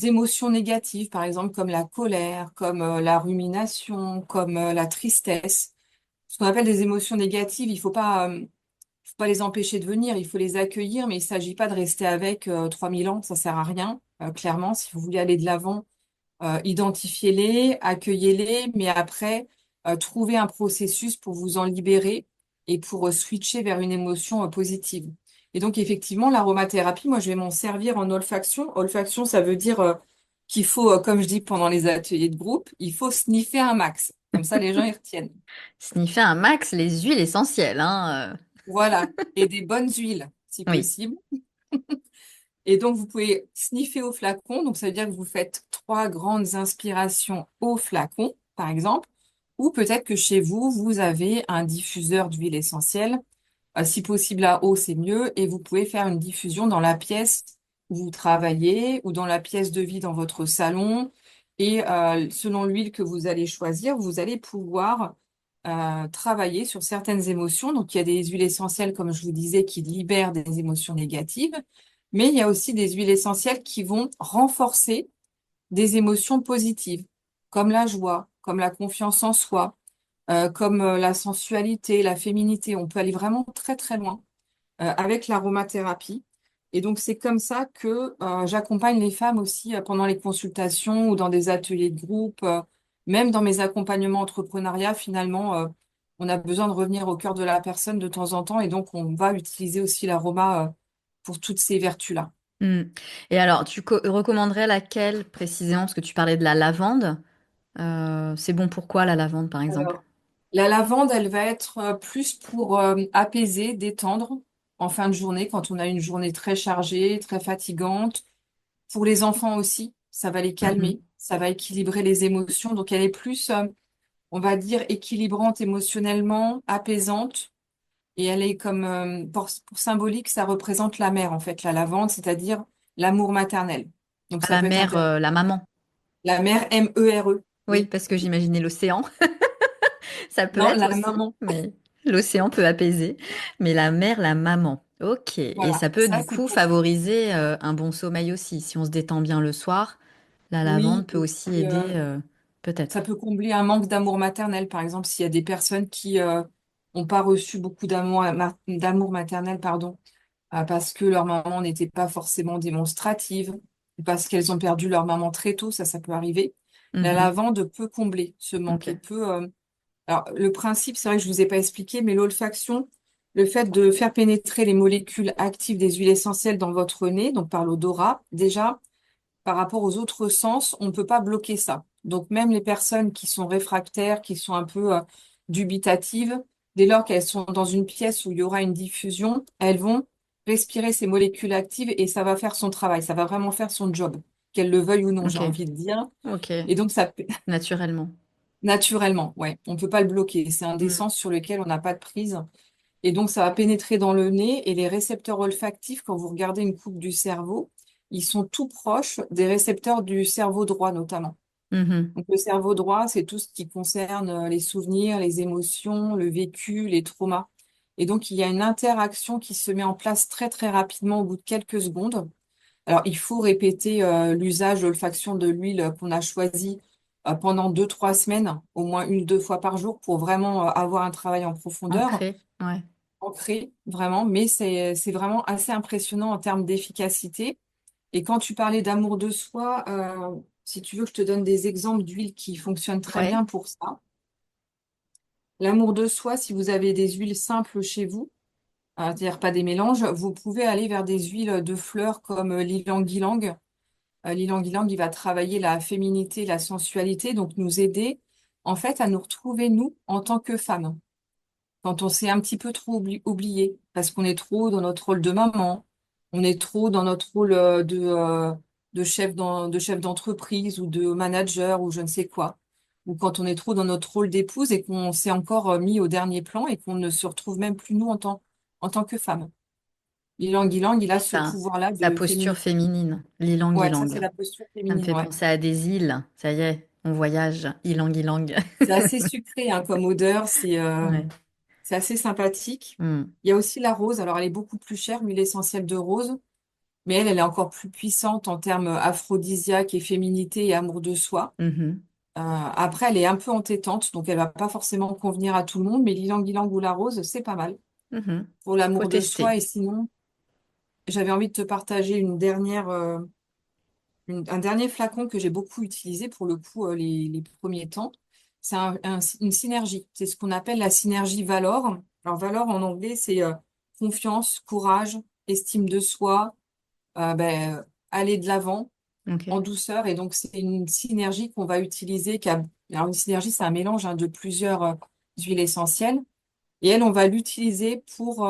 émotions négatives, par exemple, comme la colère, comme la rumination, comme la tristesse. Ce qu'on appelle des émotions négatives, faut pas les empêcher de venir, il faut les accueillir, mais il ne s'agit pas de rester avec 3000 ans, ça sert à rien. Clairement, si vous voulez aller de l'avant, identifiez-les, accueillez-les, mais après, trouvez un processus pour vous en libérer et pour switcher vers une émotion positive. Et donc, effectivement, l'aromathérapie, moi, je vais m'en servir en olfaction. Olfaction, ça veut dire qu'il faut, comme je dis pendant les ateliers de groupe, il faut sniffer un max. Comme ça, les gens y retiennent. Sniffer un max les huiles essentielles, hein. Voilà. Et des bonnes huiles, si Oui. possible. Et donc, vous pouvez sniffer au flacon. Donc, ça veut dire que vous faites trois grandes inspirations au flacon, par exemple. Ou peut-être que chez vous, vous avez un diffuseur d'huile essentielle. Si possible à eau, c'est mieux. Et vous pouvez faire une diffusion dans la pièce où vous travaillez ou dans la pièce de vie dans votre salon. Et selon l'huile que vous allez choisir, vous allez pouvoir travailler sur certaines émotions. Donc, il y a des huiles essentielles, comme je vous disais, qui libèrent des émotions négatives. Mais il y a aussi des huiles essentielles qui vont renforcer des émotions positives, comme la joie, comme la confiance en soi, comme la sensualité, la féminité. On peut aller vraiment très très loin avec l'aromathérapie. Et donc c'est comme ça que j'accompagne les femmes aussi pendant les consultations ou dans des ateliers de groupe, même dans mes accompagnements entrepreneuriat, finalement, on a besoin de revenir au cœur de la personne de temps en temps et donc on va utiliser aussi l'aroma pour toutes ces vertus-là. Hmm. Et alors, recommanderais laquelle précisément? Parce que tu parlais de la lavande. C'est bon pour quoi la lavande, par exemple? Alors, la lavande, elle va être plus pour apaiser, détendre en fin de journée, quand on a une journée très chargée, très fatigante. Pour les enfants aussi, ça va les Mhm. calmer, ça va équilibrer les émotions. Donc elle est plus, on va dire, équilibrante émotionnellement, apaisante. Et elle est comme, pour symbolique, ça représente la mère, en fait, la lavande, c'est-à-dire l'amour maternel. Donc À ça la peut être mer, intéressant. la maman. La mère M-E-R-E. Oui, Oui. parce que j'imaginais l'océan. Ça peut Non, être la aussi, maman. mais l'océan peut apaiser. Mais la mer, la maman. Ok. Et Voilà. ça peut Ça, du c'est coup pour. favoriser un bon sommeil aussi. Si on se détend bien le soir, la lavande Oui. peut Et aussi puis, aider, ça peut-être. peut combler un manque d'amour maternel, par exemple, s'il y a des personnes qui n'ont pas reçu beaucoup d'amour maternel, pardon, parce que leur maman n'était pas forcément démonstrative, ou parce qu'elles ont perdu leur maman très tôt, ça peut arriver. La Mhm. lavande peut combler ce manque et Ok. peut. Alors, le principe, c'est vrai que je vous ai pas expliqué, mais l'olfaction, le fait de faire pénétrer les molécules actives des huiles essentielles dans votre nez, donc par l'odorat, déjà, par rapport aux autres sens, on ne peut pas bloquer ça. Donc même les personnes qui sont réfractaires, qui sont un peu dubitatives, dès lors qu'elles sont dans une pièce où il y aura une diffusion, elles vont respirer ces molécules actives et ça va faire son travail, ça va vraiment faire son job, qu'elles le veuillent ou non, j'ai Ok. envie de dire. Ok. Et donc ça, Naturellement. naturellement, ouais, on ne peut pas le bloquer. C'est un des Mm. sens sur lequel on n'a pas de prise. Et donc, ça va pénétrer dans le nez et les récepteurs olfactifs, quand vous regardez une coupe du cerveau, ils sont tout proches des récepteurs du cerveau droit notamment. Mhm. Donc, le cerveau droit, c'est tout ce qui concerne les souvenirs, les émotions, le vécu, les traumas. Et donc, il y a une interaction qui se met en place très, très rapidement au bout de quelques secondes. Alors, il faut répéter l'usage de l'olfaction de l'huile qu'on a choisie pendant 2, 3 semaines, au moins 1, 2 fois par jour, pour vraiment avoir un travail en profondeur Ancré. Ouais. ancré, vraiment, mais c'est vraiment assez impressionnant en termes d'efficacité. Et quand tu parlais d'amour de soi, si tu veux que je te donne des exemples d'huiles qui fonctionnent très Ouais. bien pour ça. L'amour de soi, si vous avez des huiles simples chez vous, c'est-à-dire pas des mélanges, vous pouvez aller vers des huiles de fleurs comme l'ylang-ylang. L'ylang-ylang, il va travailler la féminité, la sensualité, donc nous aider en fait à nous retrouver nous en tant que femmes. Quand on s'est un petit peu trop oublié, parce qu'on est trop dans notre rôle de maman, on est trop dans notre rôle de chef d'entreprise ou de manager ou je ne sais quoi, ou quand on est trop dans notre rôle d'épouse et qu'on s'est encore mis au dernier plan et qu'on ne se retrouve même plus nous en tant que femme. Ylang Ylang, il a ce Ça, pouvoir-là sa de posture féminité. féminine. Ouais, ça L'ilang-ilang. c'est la posture Ça me féminine, fait ouais. penser à des îles. Ça y est, on voyage. Ilang-ilang. C'est assez sucré hein, comme odeur, Ouais. c'est assez sympathique. Mm. Il y a aussi la rose. Alors, elle est beaucoup plus chère, l'huile essentielle de rose, mais elle est encore plus puissante en termes aphrodisiaques et féminité et amour de soi. Mhm. Après, elle est un peu entêtante, donc elle va pas forcément convenir à tout le monde, mais l'ilang-ilang ou la rose, c'est pas mal Mhm. pour Faut l'amour de soi. tester. Et sinon, j'avais envie de te partager une dernière, un dernier flacon que j'ai beaucoup utilisé pour le coup les premiers temps. C'est une synergie. C'est ce qu'on appelle la synergie Valor. Alors, Valor en anglais, c'est confiance, courage, estime de soi, aller de l'avant en Ok. douceur. Et donc, c'est une synergie qu'on va utiliser. Alors, une synergie, c'est un mélange hein, de plusieurs huiles essentielles. Et elle, on va l'utiliser pour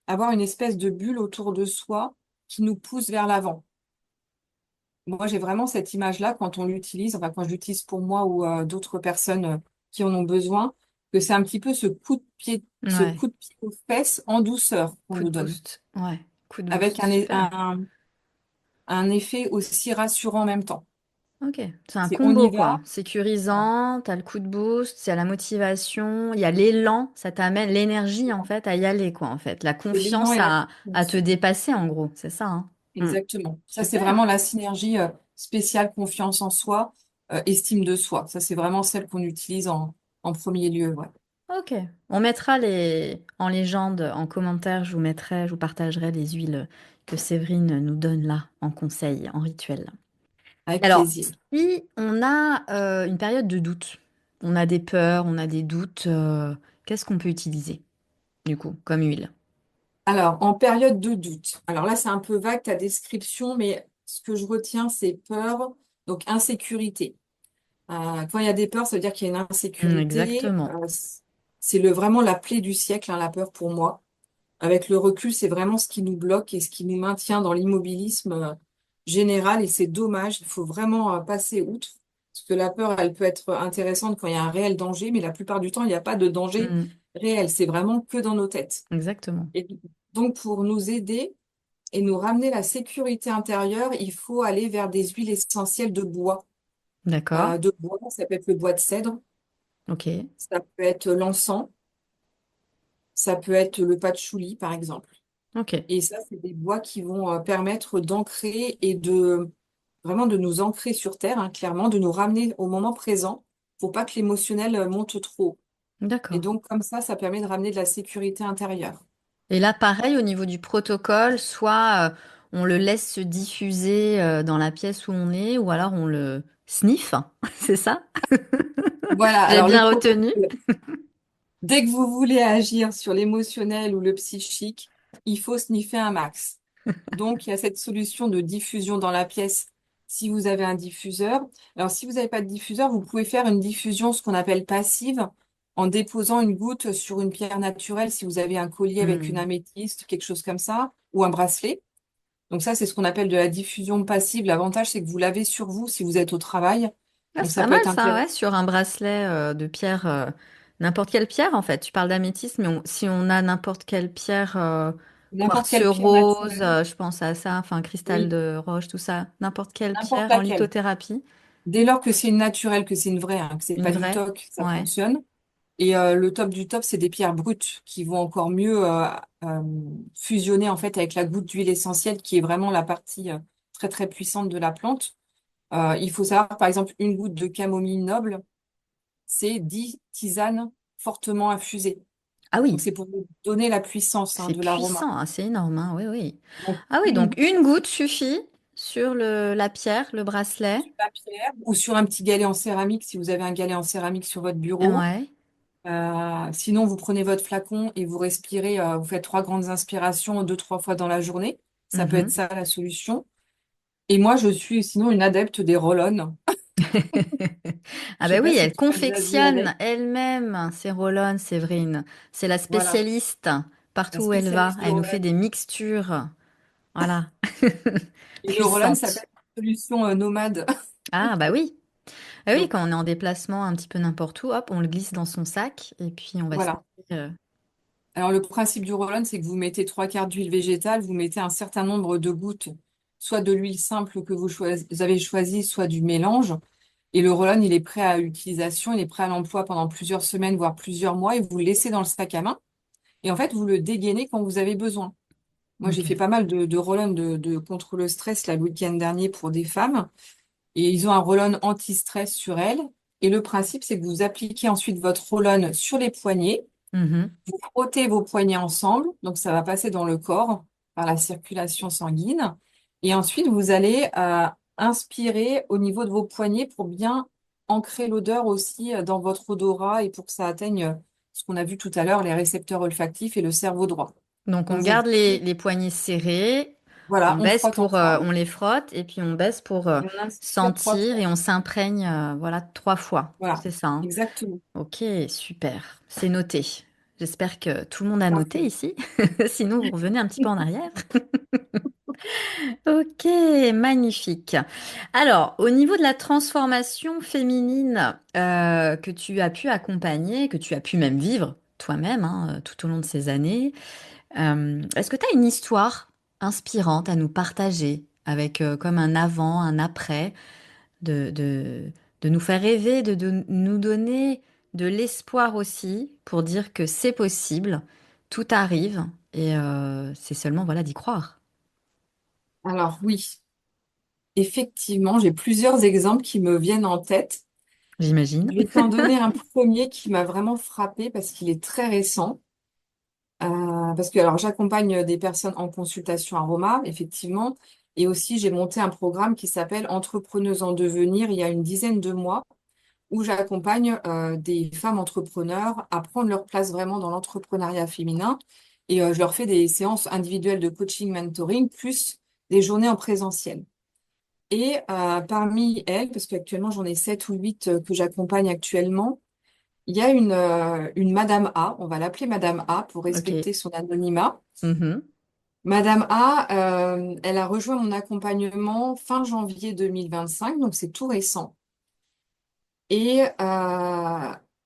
avoir une espèce de bulle autour de soi qui nous pousse vers l'avant. Moi, j'ai vraiment cette image-là quand on l'utilise, enfin, quand je l'utilise pour moi ou d'autres personnes qui en ont besoin, que c'est un petit peu ce Ouais. coup de pied aux fesses en douceur qu'on Coup de nous donne, boost. Ouais. Coup de avec boost. Super. un effet aussi rassurant en même temps. Ok. C'est un C'est on y combo, va. quoi. Sécurisant, t'as le coup de boost, il y a la motivation, il y a l'élan, ça t'amène l'énergie, en fait, à y aller, quoi, en fait. La C'est l'élan confiance et la à te confiance. dépasser, en gros. C'est ça, hein. Mm. Exactement. Ça, c'est Super. vraiment la synergie spéciale confiance en soi, estime de soi. Ça, c'est vraiment celle qu'on utilise en premier lieu. Ouais. Ok. On mettra en légende, en commentaire, je vous partagerai les huiles que Séverine nous donne là, en conseil, en rituel. Avec Alors, plaisir. si on a une période de doute, on a des peurs, on a des doutes, qu'est-ce qu'on peut utiliser, du coup, comme huile? Alors, en période de doute. Alors là, c'est un peu vague ta description, mais ce que je retiens, c'est peur, donc insécurité. Quand il y a des peurs, ça veut dire qu'il y a une insécurité. Exactement. C'est vraiment la plaie du siècle, hein, la peur pour moi. Avec le recul, c'est vraiment ce qui nous bloque et ce qui nous maintient dans l'immobilisme général et c'est dommage. Il faut vraiment passer outre. Parce que la peur, elle peut être intéressante quand il y a un réel danger, mais la plupart du temps, il n'y a pas de danger Mm, réel. C'est vraiment que dans nos têtes. exactement. Et donc, pour nous aider et nous ramener la sécurité intérieure, il faut aller vers des huiles essentielles de bois. D'accord. De bois, ça peut être le bois de cèdre, Ok. ça peut être l'encens, ça peut être le patchouli, par exemple. Ok. Et ça, c'est des bois qui vont permettre d'ancrer et de vraiment de nous ancrer sur Terre, hein, clairement, de nous ramener au moment présent pour pas que l'émotionnel monte trop. Et D'accord. donc, comme ça permet de ramener de la sécurité intérieure. Et là, pareil, au niveau du protocole, soit on le laisse se diffuser dans la pièce où on est, ou alors on le sniffe, c'est ça? Voilà, J'ai alors le bien retenu. protocole, dès que vous voulez agir sur l'émotionnel ou le psychique, il faut sniffer un max. Donc, il y a cette solution de diffusion dans la pièce si vous avez un diffuseur. Alors, si vous n'avez pas de diffuseur, vous pouvez faire une diffusion, ce qu'on appelle passive, en déposant une goutte sur une pierre naturelle, si vous avez un collier avec une Hmm. améthyste, quelque chose comme ça, ou un bracelet. Donc ça, c'est ce qu'on appelle de la diffusion passive. L'avantage, c'est que vous l'avez sur vous si vous êtes au travail. Ah, Donc c'est ça pas peut mal être ça, ouais, intéressant. sur un bracelet de pierre, n'importe quelle pierre en fait. Tu parles d'améthyste, mais si on a n'importe quelle pierre, N'importe quartz quelle pierre rose, naturelle. je pense à ça, enfin cristal Oui, de roche, tout ça, n'importe quelle n'importe pierre en laquelle. lithothérapie, Dès lors que c'est une naturelle, que c'est une vraie, hein, que c'est une pas du vraie, toc, ça ouais. fonctionne. Et le top du top, c'est des pierres brutes qui vont encore mieux euh, fusionner en fait avec la goutte d'huile essentielle qui est vraiment la partie très très puissante de la plante. Il faut savoir, par exemple, une goutte de camomille noble, c'est 10 tisanes fortement infusées. Ah Donc oui, c'est pour vous donner la puissance hein, c'est de l'aroma. puissant, hein, c'est énorme, hein, oui, oui. Donc Ah oui, une donc goutte une goutte suffit sur la pierre, le bracelet. sur la pierre ou sur un petit galet en céramique si vous avez un galet en céramique sur votre bureau. Ouais. Sinon, vous prenez votre flacon et vous respirez, vous faites 3 grandes inspirations 2, 3 fois dans la journée. Ça peut être Mhm. ça la solution. Et moi, je suis sinon une adepte des roll-on. Ah Je sais ben pas oui, si elle tu as déjà vu confectionne avec. elle-même ses roll-on, Séverine. C'est la Voilà, spécialiste la partout où elle va. spécialiste du Elle nous fait roll-on. des mixtures. Voilà. Et le roll-on, ça peut Puissantes. être une solution nomade. Ah bah oui. Ah oui, Donc, quand on est en déplacement un petit peu n'importe où, hop, on le glisse dans son sac et puis on va se voilà. dire, Alors, le principe du roll-on, c'est que vous mettez 3 quarts d'huile végétale, vous mettez un certain nombre de gouttes, soit de l'huile simple que vous avez choisi, soit du mélange. Et le roll-on, il est prêt à utilisation, il est prêt à l'emploi pendant plusieurs semaines, voire plusieurs mois, et vous le laissez dans le sac à main. Et en fait, vous le dégainez quand vous avez besoin. Moi, j'ai ok. fait pas mal de roll-on de contre le stress là, le week-end dernier pour des femmes. Et ils ont un roll-on anti-stress sur elles. Et le principe, c'est que vous appliquez ensuite votre roll-on sur les poignets. Mhm. Vous frottez vos poignets ensemble. Donc, ça va passer dans le corps par la circulation sanguine. Et ensuite, vous allez inspirer au niveau de vos poignets pour bien ancrer l'odeur aussi dans votre odorat et pour que ça atteigne ce qu'on a vu tout à l'heure, les récepteurs olfactifs et le cerveau droit. Donc on Donc, vous, garde les poignets serrés, on voilà, on baisse frotte pour, ensemble on les frotte et puis on baisse pour et on inspire trois sentir et fois. on s'imprègne, voilà, 3 fois. Voilà, C'est ça, hein. exactement. Ok, super. C'est noté. J'espère que tout le monde a noté Parfait. ici. Sinon, vous revenez un petit peu en arrière. Ok, magnifique. Alors, au niveau de la transformation féminine que tu as pu accompagner, que tu as pu même vivre toi-même hein, tout au long de ces années, est-ce que tu as une histoire inspirante à nous partager avec comme un avant, un après, de, de, de nous faire rêver, de nous donner de l'espoir aussi pour dire que c'est possible, tout arrive et c'est seulement voilà d'y croire, Alors oui, effectivement, j'ai plusieurs exemples qui me viennent en tête. j'imagine. Je vais t'en donner un premier qui m'a vraiment frappé parce qu'il est très récent. Parce que alors j'accompagne des personnes en consultation aroma, effectivement, et aussi j'ai monté un programme qui s'appelle Entrepreneuse en devenir il y a une dizaine de mois, où j'accompagne des femmes entrepreneurs à prendre leur place vraiment dans l'entrepreneuriat féminin. Et je leur fais des séances individuelles de coaching, mentoring, plus des journées en présentiel. Et parmi elles, parce qu'actuellement j'en ai 7 ou 8 que j'accompagne actuellement, il y a une Madame A, on va l'appeler Madame A pour Ok. respecter son anonymat. Mhm. Madame A, elle a rejoint mon accompagnement fin janvier 2025, donc c'est tout récent. Et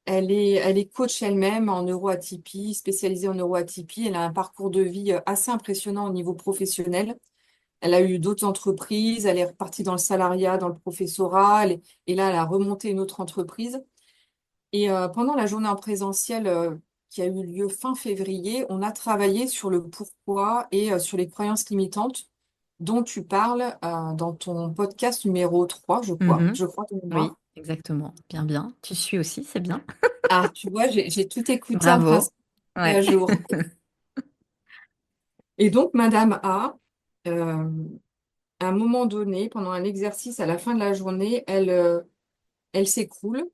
elle est coach elle-même en neuroatypie, spécialisée en neuroatypie. Elle a un parcours de vie assez impressionnant au niveau professionnel. Elle a eu d'autres entreprises, elle est repartie dans le salariat, dans le professorat, et là, elle a remonté une autre entreprise. Et pendant la journée en présentiel qui a eu lieu fin février, on a travaillé sur le pourquoi et sur les croyances limitantes dont tu parles dans ton podcast numéro 3, Mhm. je crois de Oui, mémoire. exactement. Bien, bien. Tu suis aussi, c'est bien. Ah, tu vois, j'ai tout écouté en Bravo. principe Ouais. à jour. Et donc, Madame A, euh, à un moment donné, pendant un exercice à la fin de la journée, elle s'écroule,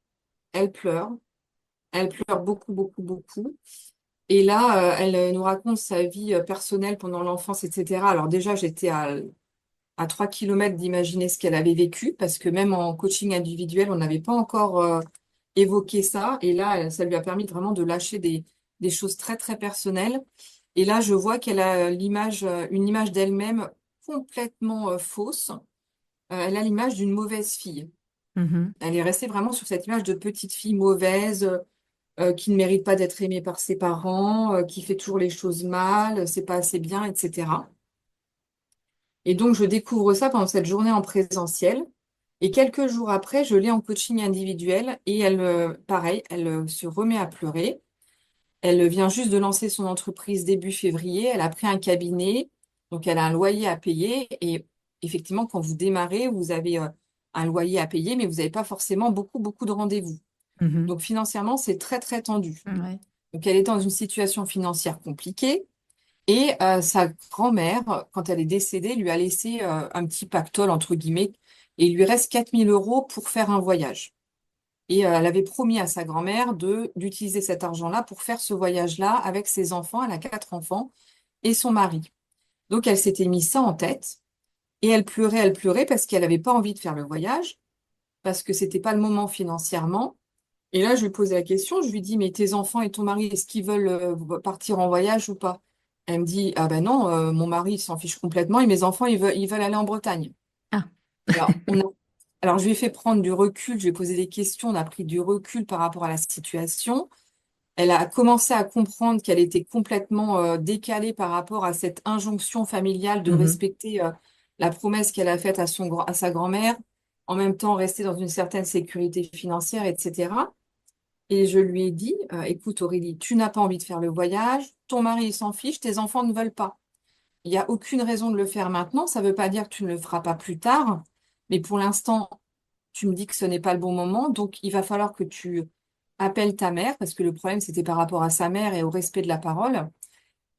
elle pleure, elle pleure beaucoup, beaucoup, beaucoup. Et là, elle nous raconte sa vie personnelle pendant l'enfance, etc. Alors déjà, j'étais à 3 kilomètres d'imaginer ce qu'elle avait vécu, parce que même en coaching individuel, on n'avait pas encore évoqué ça. Et là, ça lui a permis vraiment de lâcher des choses très, très personnelles. Et là, je vois qu'elle a une image d'elle-même complètement fausse. Elle a l'image d'une mauvaise fille. Mhm. Elle est restée vraiment sur cette image de petite fille mauvaise, qui ne mérite pas d'être aimée par ses parents, qui fait toujours les choses mal, c'est pas assez bien, etc. Et donc, je découvre ça pendant cette journée en présentiel. Et quelques jours après, je l'ai en coaching individuel et elle, pareil, elle se remet à pleurer. Elle vient juste de lancer son entreprise début février. Elle a pris un cabinet, donc elle a un loyer à payer. Et effectivement, quand vous démarrez, vous avez un loyer à payer, mais vous n'avez pas forcément beaucoup, beaucoup de rendez-vous. Mhm. Donc financièrement, c'est très, très tendu. Ouais. Donc elle est dans une situation financière compliquée. Et sa grand-mère, quand elle est décédée, lui a laissé un petit pactole, entre guillemets, et il lui reste 4 000 € pour faire un voyage. Et elle avait promis à sa grand-mère d'utiliser cet argent-là pour faire ce voyage-là avec ses enfants. Elle a 4 enfants et son mari. Donc elle s'était mis ça en tête et elle pleurait parce qu'elle n'avait pas envie de faire le voyage, parce que c'était pas le moment financièrement. Et là, je lui posais la question, je lui dis, mais tes enfants et ton mari, est-ce qu'ils veulent partir en voyage ou pas? Elle me dit, ah ben non, mon mari il s'en fiche complètement et mes enfants, ils veulent aller en Bretagne. Ah. Alors, alors, je lui ai fait prendre du recul, je lui ai posé des questions, on a pris du recul par rapport à la situation. Elle a commencé à comprendre qu'elle était complètement décalée par rapport à cette injonction familiale de Mhm. respecter la promesse qu'elle a faite à sa grand-mère, en même temps rester dans une certaine sécurité financière, etc. Et je lui ai dit, écoute Aurélie, tu n'as pas envie de faire le voyage, ton mari il s'en fiche, tes enfants ne veulent pas. Il n'y a aucune raison de le faire maintenant, ça ne veut pas dire que tu ne le feras pas plus tard, mais pour l'instant, tu me dis que ce n'est pas le bon moment, donc il va falloir que tu appelles ta mère, parce que le problème c'était par rapport à sa mère et au respect de la parole.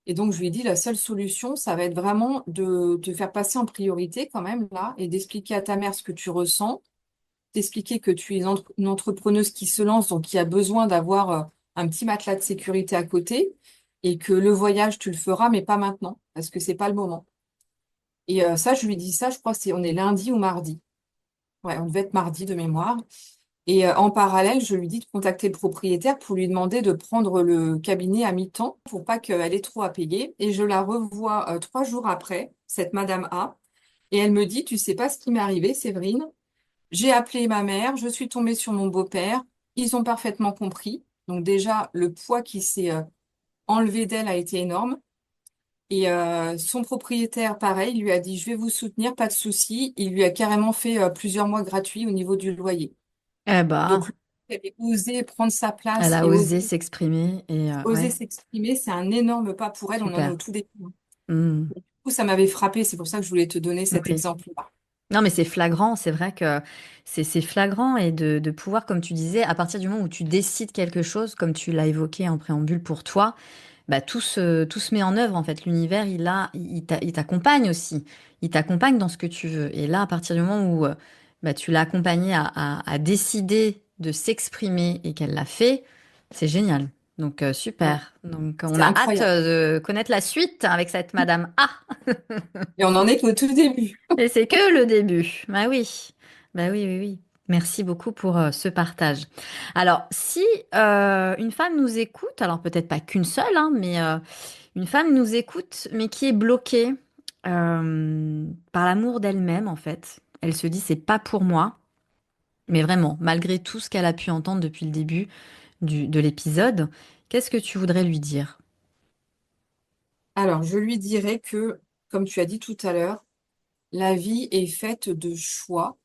Et donc je lui ai dit, la seule solution, ça va être vraiment de te faire passer en priorité quand même là, et d'expliquer à ta mère ce que tu ressens, t'expliquer que tu es une entrepreneuse qui se lance, donc qui a besoin d'avoir un petit matelas de sécurité à côté, et que le voyage, tu le feras, mais pas maintenant, parce que c'est pas le moment. Et ça, je lui dis ça, je crois que on est lundi ou mardi. Ouais, on devait être mardi de mémoire. Et en parallèle, je lui dis de contacter le propriétaire pour lui demander de prendre le cabinet à mi-temps pour pas qu'elle ait trop à payer. Et je la revois 3 jours après, cette Madame A, et elle me dit, tu sais pas ce qui m'est arrivé, Séverine? J'ai appelé ma mère, je suis tombée sur mon beau-père. Ils ont parfaitement compris. Donc déjà, le poids qui s'est enlevé d'elle a été énorme. Et son propriétaire, pareil, lui a dit, je vais vous soutenir, pas de souci. Il lui a carrément fait plusieurs mois gratuits au niveau du loyer. Eh Donc, bah, elle a osé prendre sa elle place a et osé s'exprimer et oser ouais, s'exprimer. C'est un énorme pas pour elle. On en est super. au tout début, hein. Hmm. Du coup, ça m'avait frappé. C'est pour ça que je voulais te donner cet Oui. exemple-là. Non, mais c'est flagrant, c'est vrai que c'est flagrant et de pouvoir, comme tu disais, à partir du moment où tu décides quelque chose, comme tu l'as évoqué en préambule pour toi, bah, tout se met en œuvre en fait. L'univers, il t'accompagne aussi. Il t'accompagne dans ce que tu veux. Et là, à partir du moment où bah, tu l'as accompagné à décider de s'exprimer et qu'elle l'a fait, c'est génial. Donc Ouais, super. Donc on c'est a hâte incroyable. de connaître la suite avec cette Madame A. Et on en est qu'au tout début. Et c'est que le début. Bah oui. Bah oui, oui, oui. Merci beaucoup pour ce partage. Alors, si une femme nous écoute, alors peut-être pas qu'une seule, hein, mais une femme nous écoute, mais qui est bloquée par l'amour d'elle-même, en fait. Elle se dit, c'est pas pour moi. Mais vraiment, malgré tout ce qu'elle a pu entendre depuis le début de l'épisode, qu'est-ce que tu voudrais lui dire? Alors, je lui dirais que, comme tu as dit tout à l'heure, la vie est faite de choix,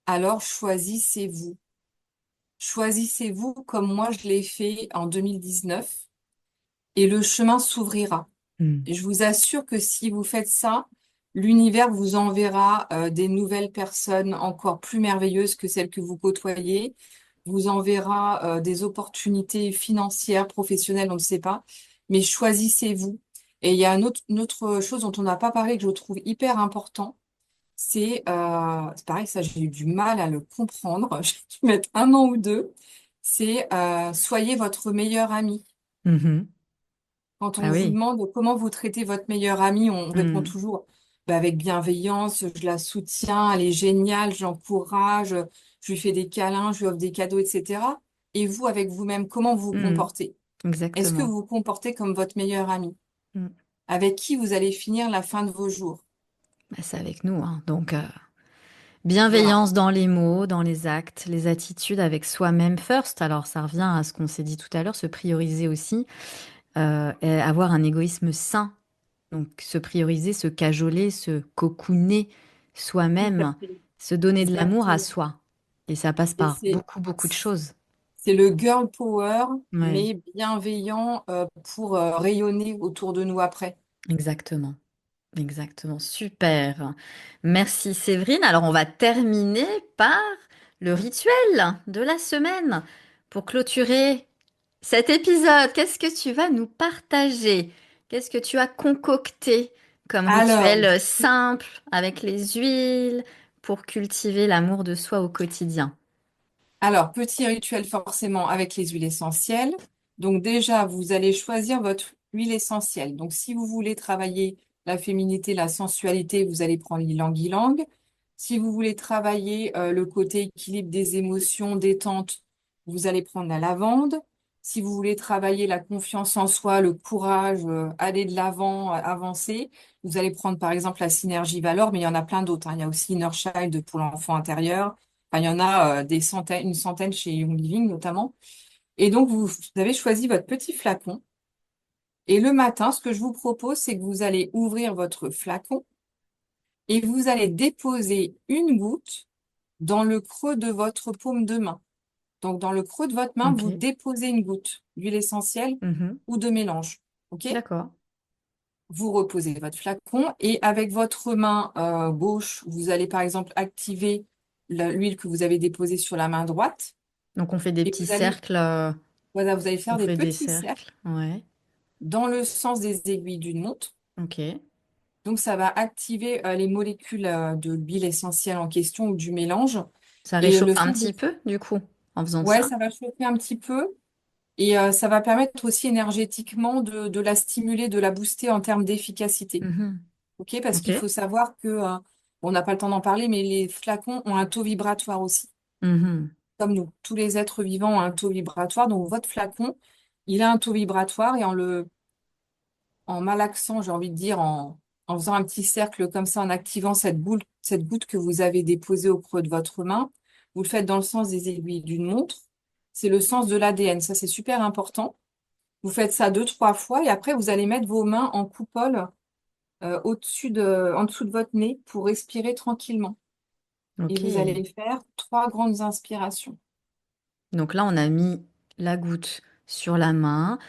alors choisissez-vous. Choisissez-vous comme moi je l'ai fait en 2019 et le chemin s'ouvrira. Hmm. Et je vous assure que si vous faites ça, l'univers vous enverra des nouvelles personnes encore plus merveilleuses que celles que vous côtoyez, vous enverra des opportunités financières, professionnelles, on ne sait pas, mais choisissez-vous. Et il y a une autre chose dont on n'a pas parlé que je trouve hyper important, c'est pareil, ça j'ai eu du mal à le comprendre, j'ai dû mettre un an ou deux, c'est soyez votre meilleur ami. Mhm. Quand Ah on vous oui. demande comment vous traitez votre meilleure amie, on répond Hmm. toujours bah, avec bienveillance, je la soutiens, elle est géniale, j'encourage, je lui fais des câlins, je lui offre des cadeaux, etc. Et vous, avec vous-même, comment vous vous Hmm. comportez? Est-ce que Exactement. vous vous comportez comme votre meilleure amie? Hmm. Avec qui vous allez finir la fin de vos jours? Bah, c'est avec nous, hein. Donc, Voilà. bienveillance dans les mots, dans les actes, les attitudes avec soi-même first. Alors, ça revient à ce qu'on s'est dit tout à l'heure, se prioriser aussi, et avoir un égoïsme sain. Donc, se prioriser, se cajoler, se cocooner Tout à soi-même, fait. se donner de l'amour à Exactement. soi. Et ça passe Et par beaucoup, beaucoup de choses. c'est le girl power, Ouais, mais bienveillant pour rayonner autour de nous après. exactement. Exactement. Super. Merci Séverine. Alors, on va terminer par le rituel de la semaine pour clôturer cet épisode. Qu'est-ce que tu vas nous partager? Qu'est-ce que tu as concocté comme Alors, rituel simple avec les huiles pour cultiver l'amour de soi au quotidien? Alors, petit rituel forcément avec les huiles essentielles. Donc déjà, vous allez choisir votre huile essentielle. Donc si vous voulez travailler la féminité, la sensualité, vous allez prendre l'ylang-ylang. Si vous voulez travailler le côté équilibre des émotions, détente, vous allez prendre la lavande. Si vous voulez travailler la confiance en soi, le courage, aller de l'avant, avancer, vous allez prendre par exemple la synergie Valor, mais il y en a plein d'autres, hein. Il y a aussi Inner Child pour l'enfant intérieur. Enfin, il y en a des centaines, une centaine chez Young Living notamment. Et donc, vous avez choisi votre petit flacon. Et le matin, ce que je vous propose, c'est que vous allez ouvrir votre flacon et vous allez déposer une goutte dans le creux de votre paume de main. Donc, dans le creux de votre main, Ok. vous déposez une goutte d'huile essentielle Mhm. ou de mélange. OK? D'accord. Vous reposez votre flacon et avec votre main gauche, vous allez par exemple activer l'huile que vous avez déposée sur la main droite. Donc, on fait des Et petits vous allez cercles. Voilà, vous allez On faire des fait des petits cercles cercles. Ouais. dans le sens des aiguilles d'une montre. Ok. Donc, ça va activer les molécules de l'huile essentielle en question ou du mélange. Ça Et réchauffe le un fait de... petit peu, du coup, en faisant Ouais, ça. ça va chauffer un petit peu. Et ça va permettre aussi énergétiquement de la stimuler, de la booster en termes d'efficacité. Mhm. OK? Parce Ok. qu'il faut savoir que, on n'a pas le temps d'en parler, mais les flacons ont un taux vibratoire aussi, Mhm. comme nous. Tous les êtres vivants ont un taux vibratoire. Donc, votre flacon, il a un taux vibratoire et en malaxant, j'ai envie de dire, en faisant un petit cercle comme ça, en activant cette goutte que vous avez déposée au creux de votre main, vous le faites dans le sens des aiguilles d'une montre. C'est le sens de l'ADN. Ça, c'est super important. Vous faites ça deux, trois fois et après, vous allez mettre vos mains en coupole en dessous de votre nez pour respirer tranquillement. Et Ok. vous allez faire trois grandes inspirations. Donc là, on a mis la goutte sur la main,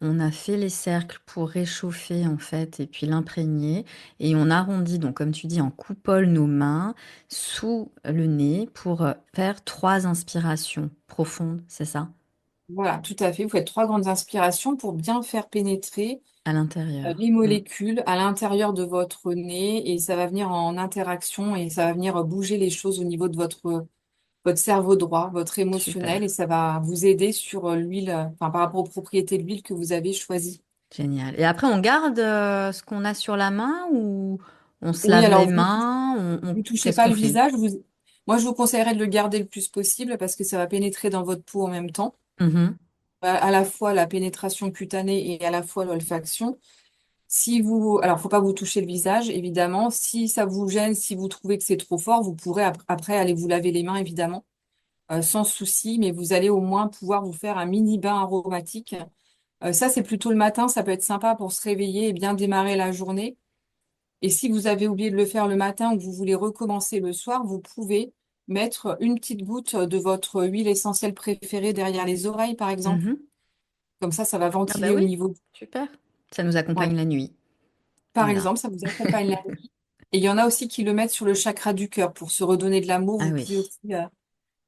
on a fait les cercles pour réchauffer en fait et puis l'imprégner. Et on arrondit, donc comme tu dis, en coupole nos mains sous le nez pour faire trois inspirations profondes, c'est ça? Voilà, tout à fait. Vous faites trois grandes inspirations pour bien faire pénétrer À l'intérieur. les Mm. molécules à l'intérieur de votre nez et ça va venir en interaction et ça va venir bouger les choses au niveau de votre cerveau droit, votre émotionnel et Super. ça va vous aider sur l'huile, enfin par rapport aux propriétés de l'huile que vous avez choisie. Génial. Et après, on garde ce qu'on a sur la main ou on se Oui, lave les alors mains? vous touchez Qu'est-ce pas qu'on le fait? visage. Moi, je vous conseillerais de le garder le plus possible parce que ça va pénétrer dans votre peau en même temps. Mhm. À la fois la pénétration cutanée et à la fois l'olfaction. Alors, faut pas vous toucher le visage, évidemment. Si ça vous gêne, si vous trouvez que c'est trop fort, vous pourrez après aller vous laver les mains, évidemment, sans souci, mais vous allez au moins pouvoir vous faire un mini bain aromatique. Ça, c'est plutôt le matin, ça peut être sympa pour se réveiller et bien démarrer la journée. Et si vous avez oublié de le faire le matin ou que vous voulez recommencer le soir, vous pouvez mettre une petite goutte de votre huile essentielle préférée derrière les oreilles, par exemple. Mhm. Comme ça va Ah bah ventiler au oui, niveau. super. Ça nous Ouais. accompagne la nuit. Par Voilà. exemple, ça vous accompagne la nuit. Et il y en a aussi qui le mettent sur le chakra du cœur pour se redonner de l'amour. Ah Vous pouvez oui, aussi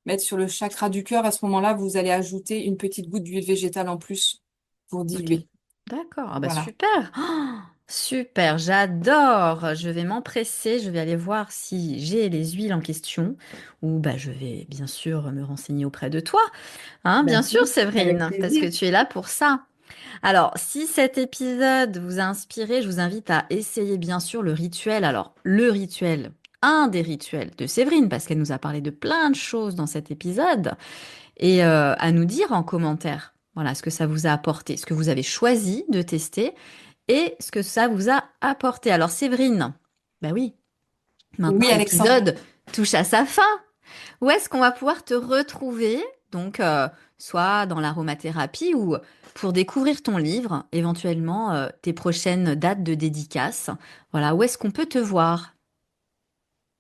mettre sur le chakra du cœur. À ce moment-là, vous allez ajouter une petite goutte d'huile végétale en plus pour ok. diluer. D'accord. Ah bah Voilà. super. Oh, super, j'adore. Je vais m'empresser, je vais aller voir si j'ai les huiles en question ou bah je vais bien sûr me renseigner auprès de toi. Hein, bien sûr, D'accord. Avec Séverine, parce plaisir. que tu es là pour ça. Alors, si cet épisode vous a inspiré, je vous invite à essayer bien sûr le rituel. Alors, le rituel, un des rituels de Séverine, parce qu'elle nous a parlé de plein de choses dans cet épisode, et à nous dire en commentaire, voilà, ce que ça vous a apporté, ce que vous avez choisi de tester et ce que ça vous a apporté. Alors, Séverine, bah oui, maintenant Oui, Alexandra. l'épisode touche à sa fin. Où est-ce qu'on va pouvoir te retrouver? Donc, soit dans l'aromathérapie ou pour découvrir ton livre, éventuellement tes prochaines dates de dédicace. Voilà, où est-ce qu'on peut te voir?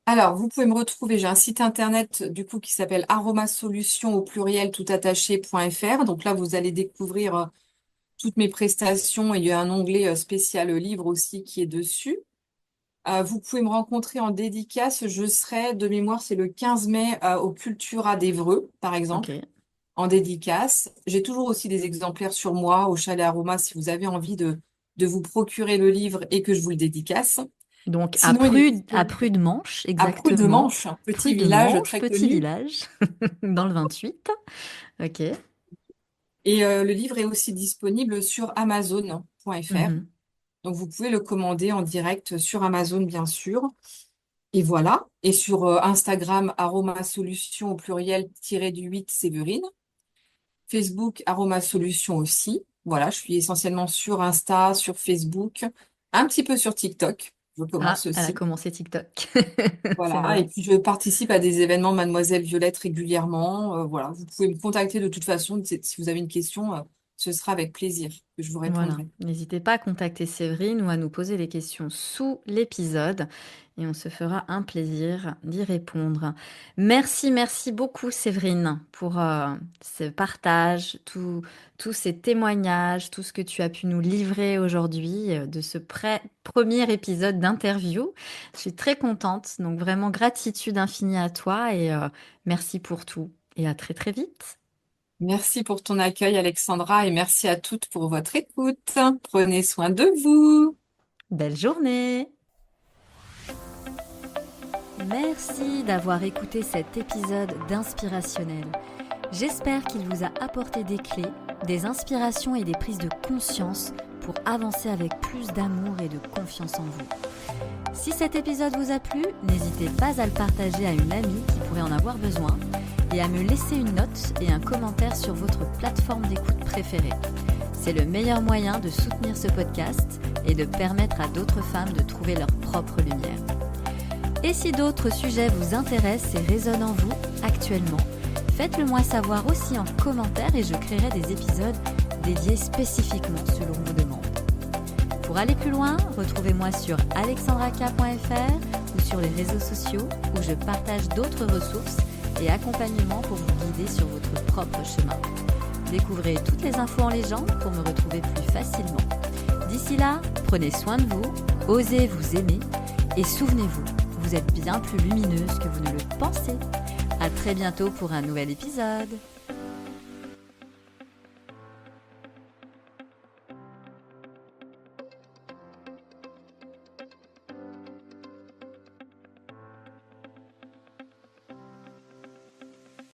Alors, vous pouvez me retrouver. J'ai un site internet du coup qui s'appelle aromasolutions au pluriel toutattaché.fr. Donc là, vous allez découvrir toutes mes prestations et il y a un onglet spécial livre aussi qui est dessus. Vous pouvez me rencontrer en dédicace. Je serai, de mémoire, c'est le 15 mai au Cultura d'Évreux, par Ok. exemple, en dédicace. J'ai toujours aussi des exemplaires sur moi au Chalet Aroma si vous avez envie de vous procurer le livre et que je vous le dédicace. Donc, Sinon, il est À disponible Prude-Manche, à exactement. Preux-de-Manche, un petit village Prude-Manche, très petit connu. village, dans le 28. Ok. Et le livre est aussi disponible sur Amazon.fr. Mhm. Donc, vous pouvez le commander en direct sur Amazon, bien sûr. Et voilà. Et sur Instagram, Aroma Solutions au pluriel du 8 Séverine. Facebook, Aroma Solutions aussi. Voilà, je suis essentiellement sur Insta, sur Facebook, un petit peu sur TikTok. Je Ah, commence elle a aussi. commencé TikTok. C'est Voilà. Et vrai. puis, je participe à des événements Mademoiselle Violette régulièrement. Voilà. Vous pouvez me contacter de toute façon. Si vous avez une question, ce sera avec plaisir que je vous Voilà, répondrai. n'hésitez pas à contacter Séverine ou à nous poser les questions sous l'épisode et on se fera un plaisir d'y répondre. Merci, merci beaucoup Séverine pour ce partage, tous ces témoignages, tout ce que tu as pu nous livrer aujourd'hui de ce premier épisode d'interview. Je suis très contente, donc vraiment gratitude infinie à toi et merci pour tout et à très très vite. Merci pour ton accueil, Alexandra, et merci à toutes pour votre écoute. Prenez soin de vous. Belle journée! Merci d'avoir écouté cet épisode d'Inspirationnel. J'espère qu'il vous a apporté des clés, des inspirations et des prises de conscience pour avancer avec plus d'amour et de confiance en vous. Si cet épisode vous a plu, n'hésitez pas à le partager à une amie qui pourrait en avoir besoin et à me laisser une note et un commentaire sur votre plateforme d'écoute préférée. C'est le meilleur moyen de soutenir ce podcast et de permettre à d'autres femmes de trouver leur propre lumière. Et si d'autres sujets vous intéressent et résonnent en vous actuellement, faites-le moi savoir aussi en commentaire et je créerai des épisodes dédiés spécifiquement selon vos demandes. Pour aller plus loin, retrouvez-moi sur alexandraka.fr ou sur les réseaux sociaux où je partage d'autres ressources et accompagnements pour vous guider sur votre propre chemin. Découvrez toutes les infos en légende pour me retrouver plus facilement. D'ici là, prenez soin de vous, osez vous aimer et souvenez-vous, vous êtes bien plus lumineuse que vous ne le pensez. À très bientôt pour un nouvel épisode.